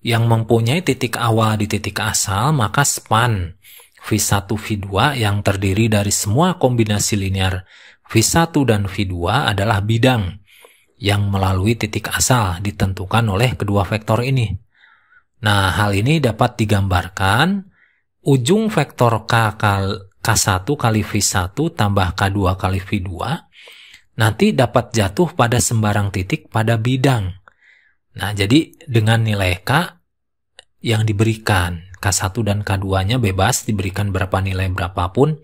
yang mempunyai titik awal di titik asal, maka span V1, V2 yang terdiri dari semua kombinasi linear V1 dan V2 adalah bidang yang melalui titik asal ditentukan oleh kedua vektor ini. Nah, hal ini dapat digambarkan ujung vektor K1 kali V1 tambah K2 kali V2 nanti dapat jatuh pada sembarang titik pada bidang. Nah, jadi dengan nilai K yang diberikan, K1 dan K2-nya bebas diberikan berapa nilai berapapun,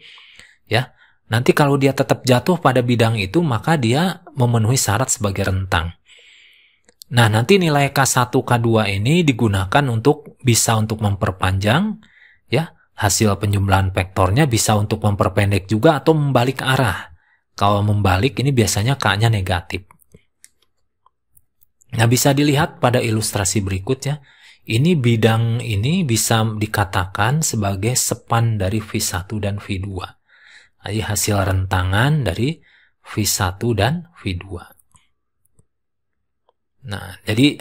ya. Nanti kalau dia tetap jatuh pada bidang itu, maka dia memenuhi syarat sebagai rentang. Nah, nanti nilai K1, K2 ini digunakan bisa untuk memperpanjang, ya. Hasil penjumlahan vektornya bisa untuk memperpendek juga atau membalik arah. Kalau membalik ini biasanya K-nya negatif. Nah, bisa dilihat pada ilustrasi berikutnya. Ini bidang ini bisa dikatakan sebagai span dari V1 dan V2. Jadi hasil rentangan dari V1 dan V2. Nah, jadi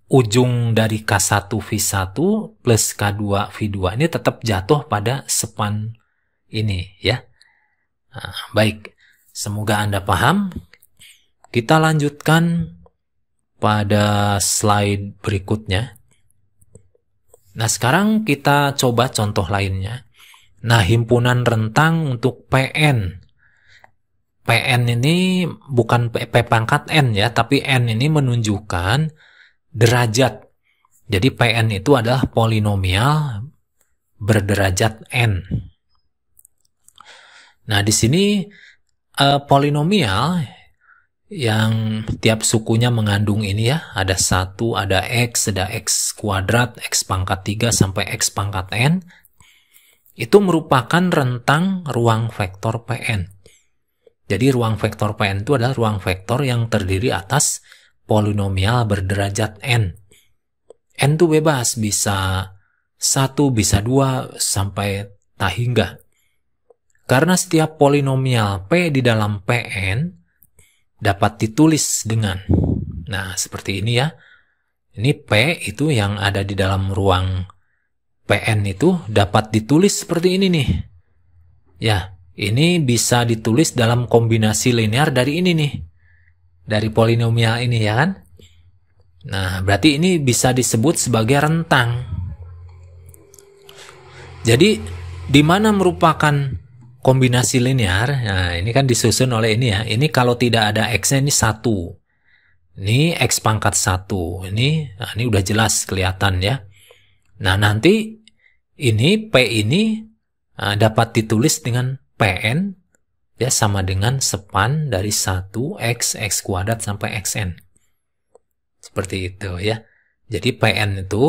ujung dari K1 V1 plus K2 V2 ini tetap jatuh pada span ini ya. Nah, baik, semoga Anda paham. Kita lanjutkan pada slide berikutnya. Nah, sekarang kita coba contoh lainnya. Nah, himpunan rentang untuk PN. PN ini bukan P pangkat N ya, tapi N ini menunjukkan derajat. Jadi PN itu adalah polinomial berderajat N. Nah, di sini polinomial yang tiap sukunya mengandung ini ya, ada 1, ada X, ada X kuadrat, X pangkat 3 sampai X pangkat N. Itu merupakan rentang ruang vektor PN. Jadi ruang vektor PN itu adalah ruang vektor yang terdiri atas polinomial berderajat N. N itu bebas, bisa 1, bisa 2, sampai tak hingga. Karena setiap polinomial P di dalam PN dapat ditulis dengan, nah seperti ini ya. Ini P itu yang ada di dalam ruang PN itu dapat ditulis seperti ini nih. Ya, ini bisa ditulis dalam kombinasi linear dari ini nih. Dari polinomial ini ya kan. Nah, berarti ini bisa disebut sebagai rentang. Jadi, di mana merupakan kombinasi linear? Nah, ini kan disusun oleh ini ya. Ini kalau tidak ada X-nya ini 1. Ini X pangkat 1. Nah, ini udah jelas kelihatan ya. Nah, nanti ini P ini dapat ditulis dengan PN ya, sama dengan span dari 1 X kuadrat sampai XN. Seperti itu ya. Jadi PN itu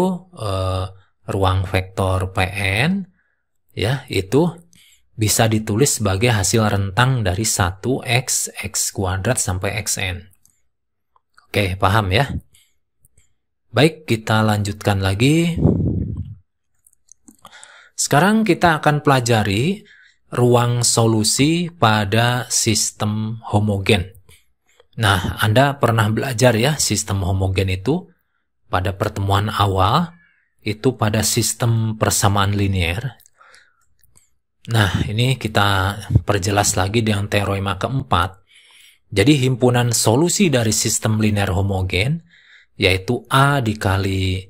ruang vektor PN ya, itu bisa ditulis sebagai hasil rentang dari 1 X kuadrat sampai XN. Oke, paham ya? Baik, kita lanjutkan lagi. Sekarang kita akan pelajari ruang solusi pada sistem homogen. Nah, Anda pernah belajar ya sistem homogen itu pada pertemuan awal, itu pada sistem persamaan linear. Nah, ini kita perjelas lagi dengan teorema keempat. Jadi himpunan solusi dari sistem linear homogen yaitu A dikali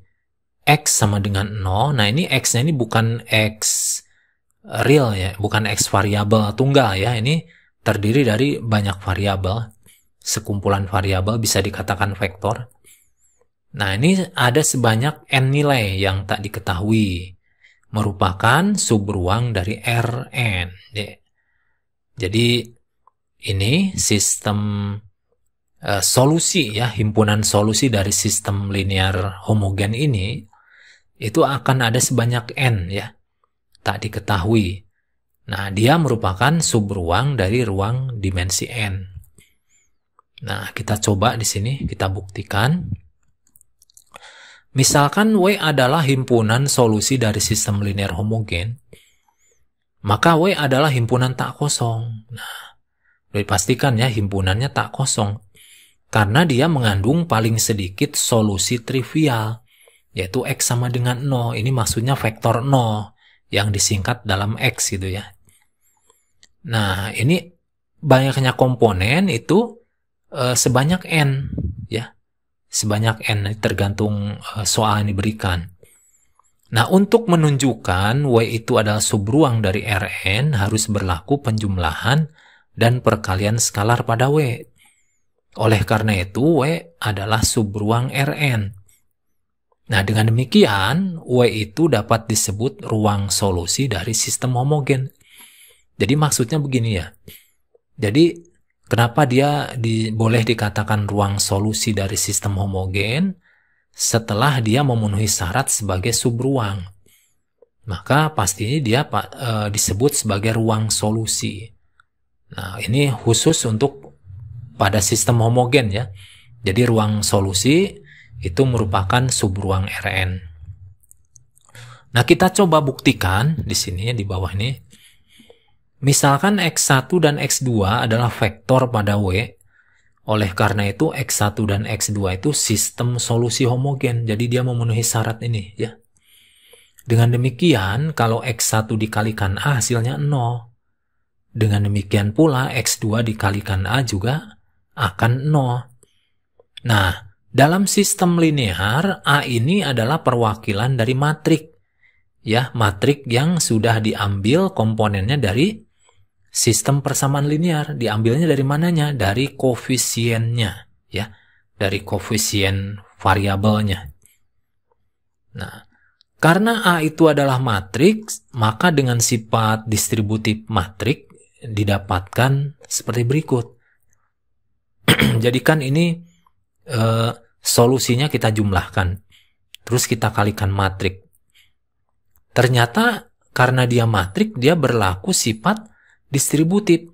X sama dengan 0. Nah, ini X-nya ini bukan X real ya, bukan X variabel tunggal ya. Ini terdiri dari banyak variabel. Sekumpulan variabel bisa dikatakan vektor. Nah, ini ada sebanyak N nilai yang tak diketahui. Merupakan subruang dari Rn. Jadi, ini sistem solusi ya, himpunan solusi dari sistem linear homogen ini itu akan ada sebanyak N ya, tak diketahui. Nah, dia merupakan subruang dari ruang dimensi N. Nah, kita coba di sini, kita buktikan. Misalkan W adalah himpunan solusi dari sistem linear homogen, maka W adalah himpunan tak kosong. Nah, dipastikan ya himpunannya tak kosong, karena dia mengandung paling sedikit solusi trivial, yaitu X sama dengan 0. Ini maksudnya vektor 0, yang disingkat dalam X gitu ya. Nah, ini banyaknya komponen itu sebanyak N, ya. Sebanyak N, tergantung soal yang diberikan. Nah, untuk menunjukkan W itu adalah subruang dari Rn, harus berlaku penjumlahan dan perkalian skalar pada W. Oleh karena itu, W adalah subruang Rn. Nah, dengan demikian, W itu dapat disebut ruang solusi dari sistem homogen. Jadi maksudnya begini ya. Jadi, kenapa dia boleh dikatakan ruang solusi dari sistem homogen? Setelah dia memenuhi syarat sebagai subruang, maka pastinya dia disebut sebagai ruang solusi. Nah, ini khusus untuk pada sistem homogen ya. Jadi ruang solusi itu merupakan subruang Rn. Nah, kita coba buktikan di sini di bawah ini. Misalkan X1 dan X2 adalah vektor pada W. Oleh karena itu X1 dan X2 itu sistem solusi homogen. Jadi dia memenuhi syarat ini ya. Dengan demikian kalau X1 dikalikan A hasilnya 0. Dengan demikian pula X2 dikalikan A juga akan 0. Nah, dalam sistem linear A ini adalah perwakilan dari matrik. Ya, matrik yang sudah diambil komponennya dari sistem persamaan linear. Diambilnya dari mananya? Dari koefisiennya, ya, dari koefisien variabelnya. Nah, karena A itu adalah matriks, maka dengan sifat distributif matrik didapatkan seperti berikut. Jadikan ini solusinya kita jumlahkan, terus kita kalikan matrik. Ternyata karena dia matrik, dia berlaku sifat distributif.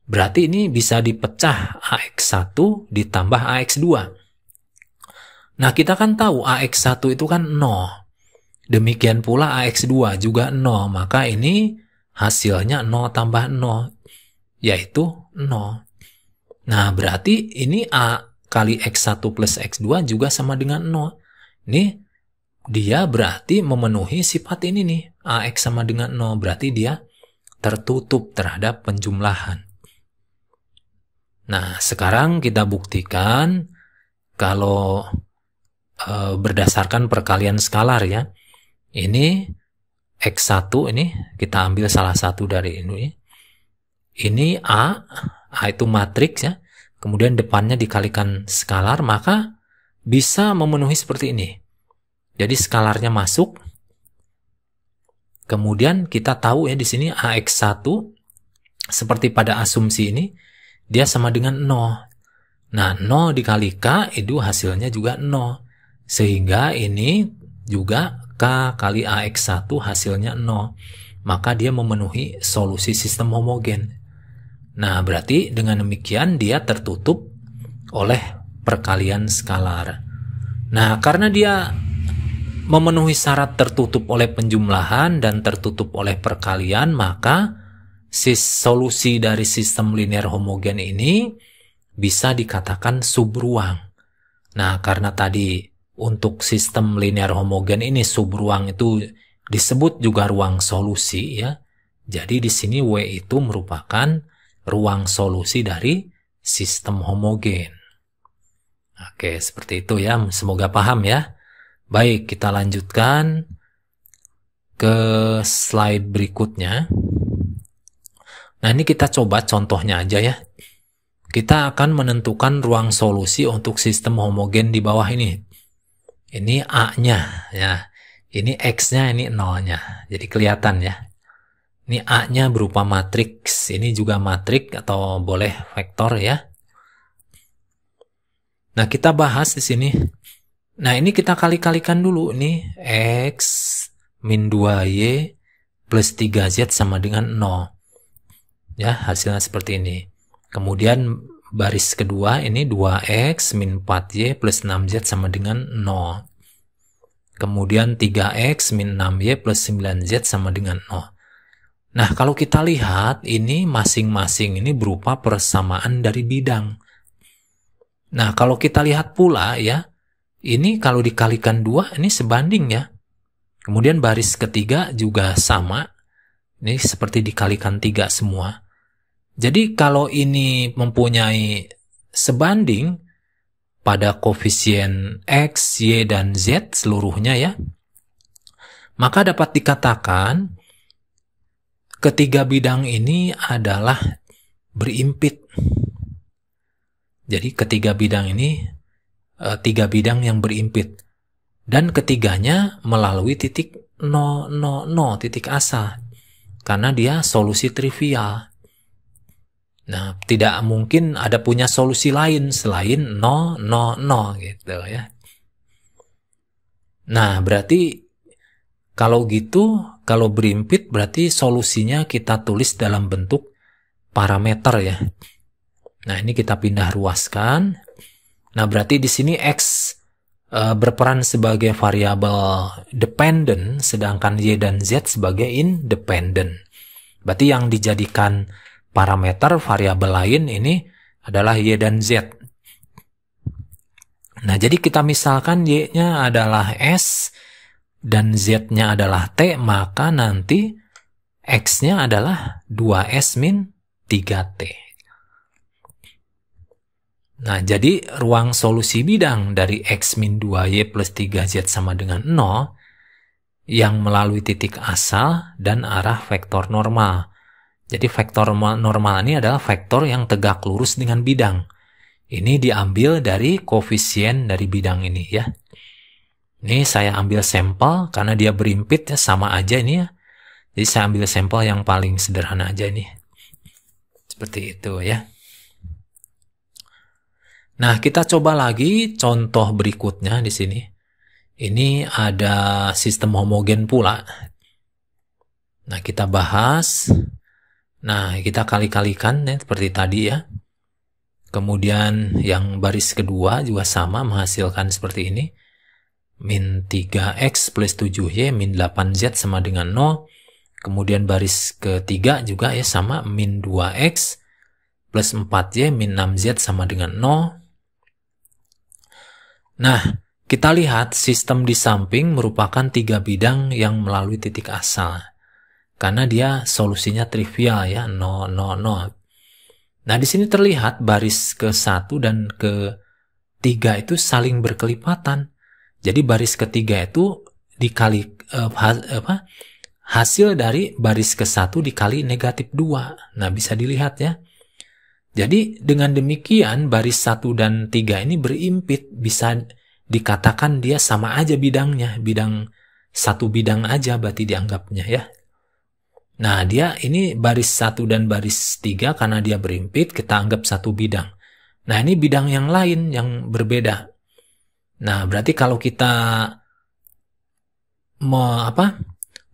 Berarti ini bisa dipecah AX1 ditambah AX2. Nah, kita kan tahu AX1 itu kan 0. Demikian pula AX2 juga 0. Maka ini hasilnya 0 tambah 0, yaitu 0. Nah, berarti ini A kali X1 plus X2 juga sama dengan 0. Ini dia berarti memenuhi sifat ini nih. AX sama dengan 0. Berarti dia tertutup terhadap penjumlahan. Nah, sekarang kita buktikan kalau berdasarkan perkalian skalar ya. Ini X1 ini kita ambil salah satu dari ini. Ini A itu matriks ya. Kemudian depannya dikalikan skalar, maka bisa memenuhi seperti ini. Jadi skalarnya masuk. Kemudian kita tahu ya di sini AX1 seperti pada asumsi ini dia sama dengan 0. Nah, 0 dikali K itu hasilnya juga 0. Sehingga ini juga K kali AX1 hasilnya 0. Maka dia memenuhi solusi sistem homogen. Nah, berarti dengan demikian dia tertutup oleh perkalian skalar. Nah, karena dia memenuhi syarat tertutup oleh penjumlahan dan tertutup oleh perkalian, maka solusi dari sistem linear homogen ini bisa dikatakan subruang. Nah, karena tadi untuk sistem linear homogen ini subruang itu disebut juga ruang solusi ya. Jadi di sini W itu merupakan ruang solusi dari sistem homogen. Oke, seperti itu ya. Semoga paham ya. Baik, kita lanjutkan ke slide berikutnya. Nah, ini kita coba contohnya aja ya. Kita akan menentukan ruang solusi untuk sistem homogen di bawah ini. Ini A-nya ya. Ini X-nya, ini 0-nya. Jadi kelihatan ya. Ini A-nya berupa matriks. Ini juga matrik atau boleh vektor ya. Nah, kita bahas di sini. Nah, ini kita kali-kalikan dulu nih. X min 2Y plus 3Z sama dengan 0. Ya, hasilnya seperti ini. Kemudian baris kedua ini 2x min 4y plus 6z sama dengan 0. Kemudian 3x min 6y plus 9z sama dengan 0. Nah, kalau kita lihat ini masing-masing ini berupa persamaan dari bidang. Nah, kalau kita lihat pula ya, ini kalau dikalikan 2 ini sebanding ya. Kemudian baris ketiga juga sama. Ini seperti dikalikan 3 semua. Jadi kalau ini mempunyai sebanding pada koefisien X, Y, dan Z seluruhnya ya, maka dapat dikatakan ketiga bidang ini adalah berimpit. Jadi ketiga bidang ini, tiga bidang yang berimpit. Dan ketiganya melalui titik 0, 0, 0, titik asal. Karena dia solusi trivial. Nah, tidak mungkin ada punya solusi lain selain 0, 0, 0 gitu ya. Nah, berarti kalau gitu, kalau berimpit berarti solusinya kita tulis dalam bentuk parameter ya. Nah, ini kita pindah ruaskan. Nah, berarti di sini X berperan sebagai variabel dependent, sedangkan Y dan Z sebagai independent. Berarti yang dijadikan parameter variabel lain ini adalah Y dan Z. Nah, jadi kita misalkan Y-nya adalah S dan Z-nya adalah T, maka nanti X-nya adalah 2S min 3T. Nah, jadi ruang solusi bidang dari X min 2Y plus 3Z sama dengan 0 yang melalui titik asal dan arah vektor normal. Jadi vektor normal ini adalah vektor yang tegak lurus dengan bidang. Ini diambil dari koefisien dari bidang ini ya. Ini saya ambil sampel karena dia berimpit ya, sama aja ini ya. Jadi saya ambil sampel yang paling sederhana aja ini. Seperti itu ya. Nah, kita coba lagi contoh berikutnya di sini. Ini ada sistem homogen pula. Nah, kita bahas. Nah, kita kali-kalikan ya, seperti tadi ya. Kemudian yang baris kedua juga sama, menghasilkan seperti ini. Min 3x plus 7y min 8z sama dengan 0. Kemudian baris ketiga juga ya sama, min 2x plus 4y min 6z sama dengan 0. Nah, kita lihat sistem di samping merupakan tiga bidang yang melalui titik asal. Karena dia solusinya trivial ya, 0, 0, 0. Nah, di sini terlihat baris ke-1 dan ke-3 itu saling berkelipatan. Jadi baris ketiga itu dikali hasil dari baris ke-1 dikali negatif 2. Nah, bisa dilihat ya. Jadi dengan demikian baris 1 dan 3 ini berimpit, bisa dikatakan dia sama aja bidangnya, satu bidang aja berarti dianggapnya ya. Nah, dia ini baris 1 dan baris 3 karena dia berimpit, kita anggap satu bidang. Nah, ini bidang yang lain yang berbeda. Nah, berarti kalau kita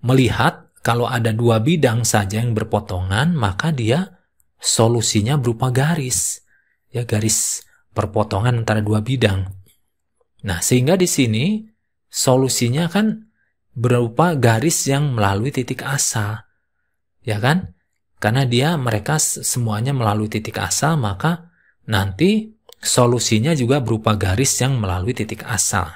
melihat kalau ada dua bidang saja yang berpotongan, maka dia solusinya berupa garis. Ya, garis perpotongan antara dua bidang. Nah, sehingga di sini solusinya kan berupa garis yang melalui titik asal. Ya kan? Karena mereka semuanya melalui titik asal, maka nanti solusinya juga berupa garis yang melalui titik asal.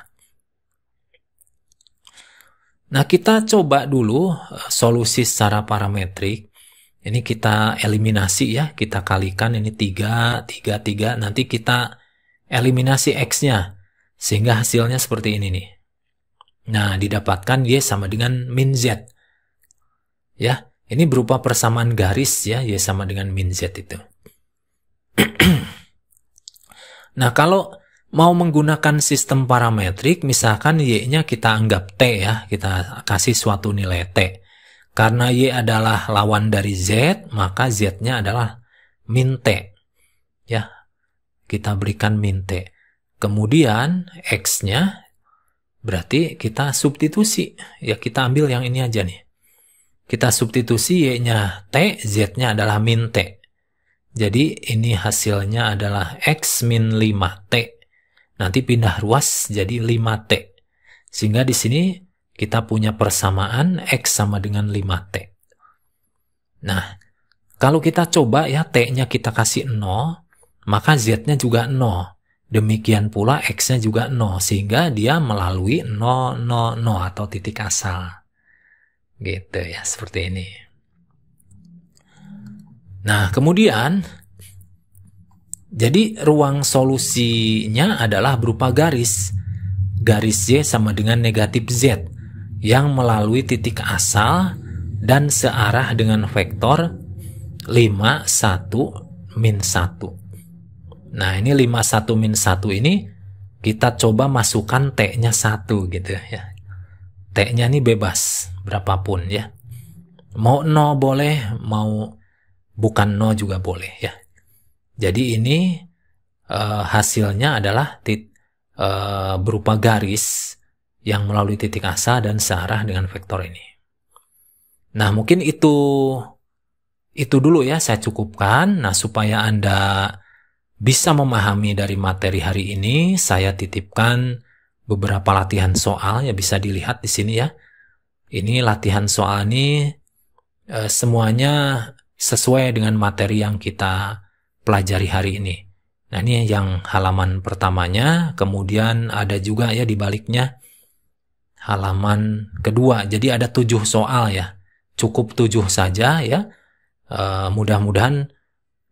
Nah, kita coba dulu solusi secara parametrik. Ini kita eliminasi ya, kita kalikan ini 3, 3, 3. Nanti kita eliminasi X-nya. Sehingga hasilnya seperti ini nih. Nah, didapatkan Y sama dengan min Z. Ya. Ini berupa persamaan garis ya, Y sama dengan min Z itu. Nah, kalau mau menggunakan sistem parametrik, misalkan Y-nya kita anggap T ya, kita kasih suatu nilai T. Karena Y adalah lawan dari Z, maka Z-nya adalah min T. Ya, kita berikan min T. Kemudian X-nya berarti kita substitusi. Ya, kita ambil yang ini aja nih. Kita substitusi Y-nya T, Z-nya adalah min T. Jadi ini hasilnya adalah X min 5T. Nanti pindah ruas jadi 5T. Sehingga di sini kita punya persamaan X sama dengan 5T. Nah, kalau kita coba ya T-nya kita kasih 0, maka Z-nya juga 0. Demikian pula X-nya juga 0. Sehingga dia melalui 0, 0, 0 atau titik asal. Gitu ya, seperti ini. Nah, kemudian, jadi ruang solusinya adalah berupa garis. Garis Y sama dengan negatif Z, yang melalui titik asal dan searah dengan vektor 5, 1, min 1. Nah, ini 5, 1, min 1 ini, kita coba masukkan T-nya 1 gitu ya. T-nya ini bebas, berapapun ya. Mau 0 boleh, mau bukan 0 juga boleh ya. Jadi ini hasilnya adalah berupa garis yang melalui titik asal dan searah dengan vektor ini. Nah, mungkin itu dulu ya saya cukupkan. Nah, supaya Anda bisa memahami dari materi hari ini, saya titipkan beberapa latihan soal ya, bisa dilihat di sini ya. Ini latihan soal ini semuanya sesuai dengan materi yang kita pelajari hari ini. Nah, ini yang halaman pertamanya, kemudian ada juga ya di baliknya halaman kedua. Jadi ada 7 soal ya. Cukup 7 saja ya. Mudah-mudahan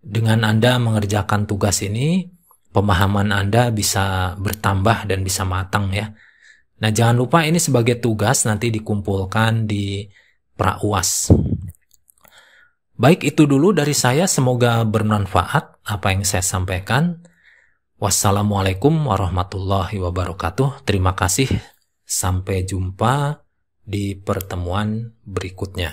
dengan Anda mengerjakan tugas ini, pemahaman Anda bisa bertambah dan bisa matang ya. Nah, jangan lupa ini sebagai tugas nanti dikumpulkan di pra-UAS. Baik, itu dulu dari saya. Semoga bermanfaat apa yang saya sampaikan. Wassalamualaikum warahmatullahi wabarakatuh. Terima kasih. Sampai jumpa di pertemuan berikutnya.